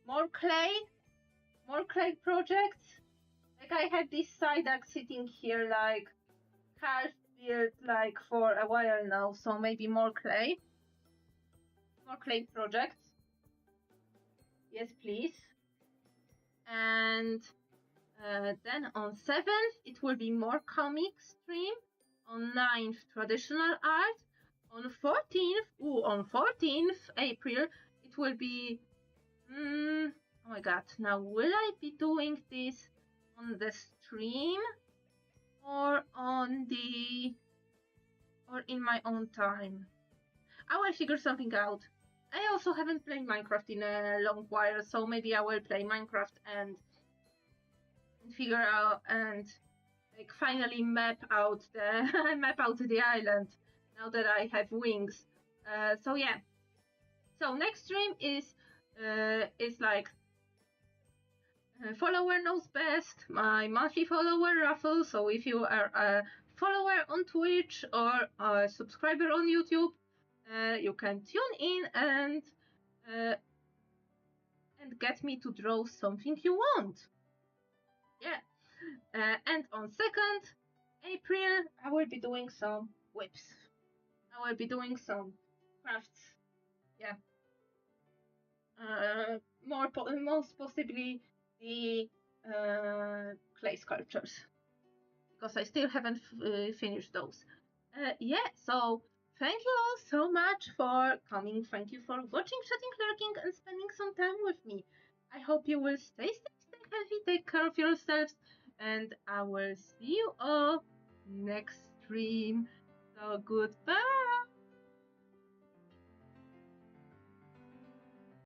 More clay projects. Like I had this side arc sitting here like half built like for a while now, so maybe more clay projects. Yes, please. And then on 7th it will be more comic stream. On 9th traditional art. On 14th April it will be oh my god, now will I be doing this on the stream or in my own time? I will figure something out. I also haven't played Minecraft in a long while, so maybe I will play Minecraft and figure out and like finally map out the island now that I have wings. So yeah. So next stream is like Follower Knows Best, my monthly follower raffle. So if you are a follower on Twitch or a subscriber on YouTube, you can tune in and get me to draw something you want. Yeah. And on 2nd April, I will be doing some whips. I will be doing some crafts. Yeah. Most possibly the clay sculptures, because I still haven't finished those. Yeah, so thank you all so much for coming. Thank you for watching, chatting, lurking, and spending some time with me. I hope you will stay safe, stay healthy, take care of yourselves, and I will see you all next stream. So goodbye!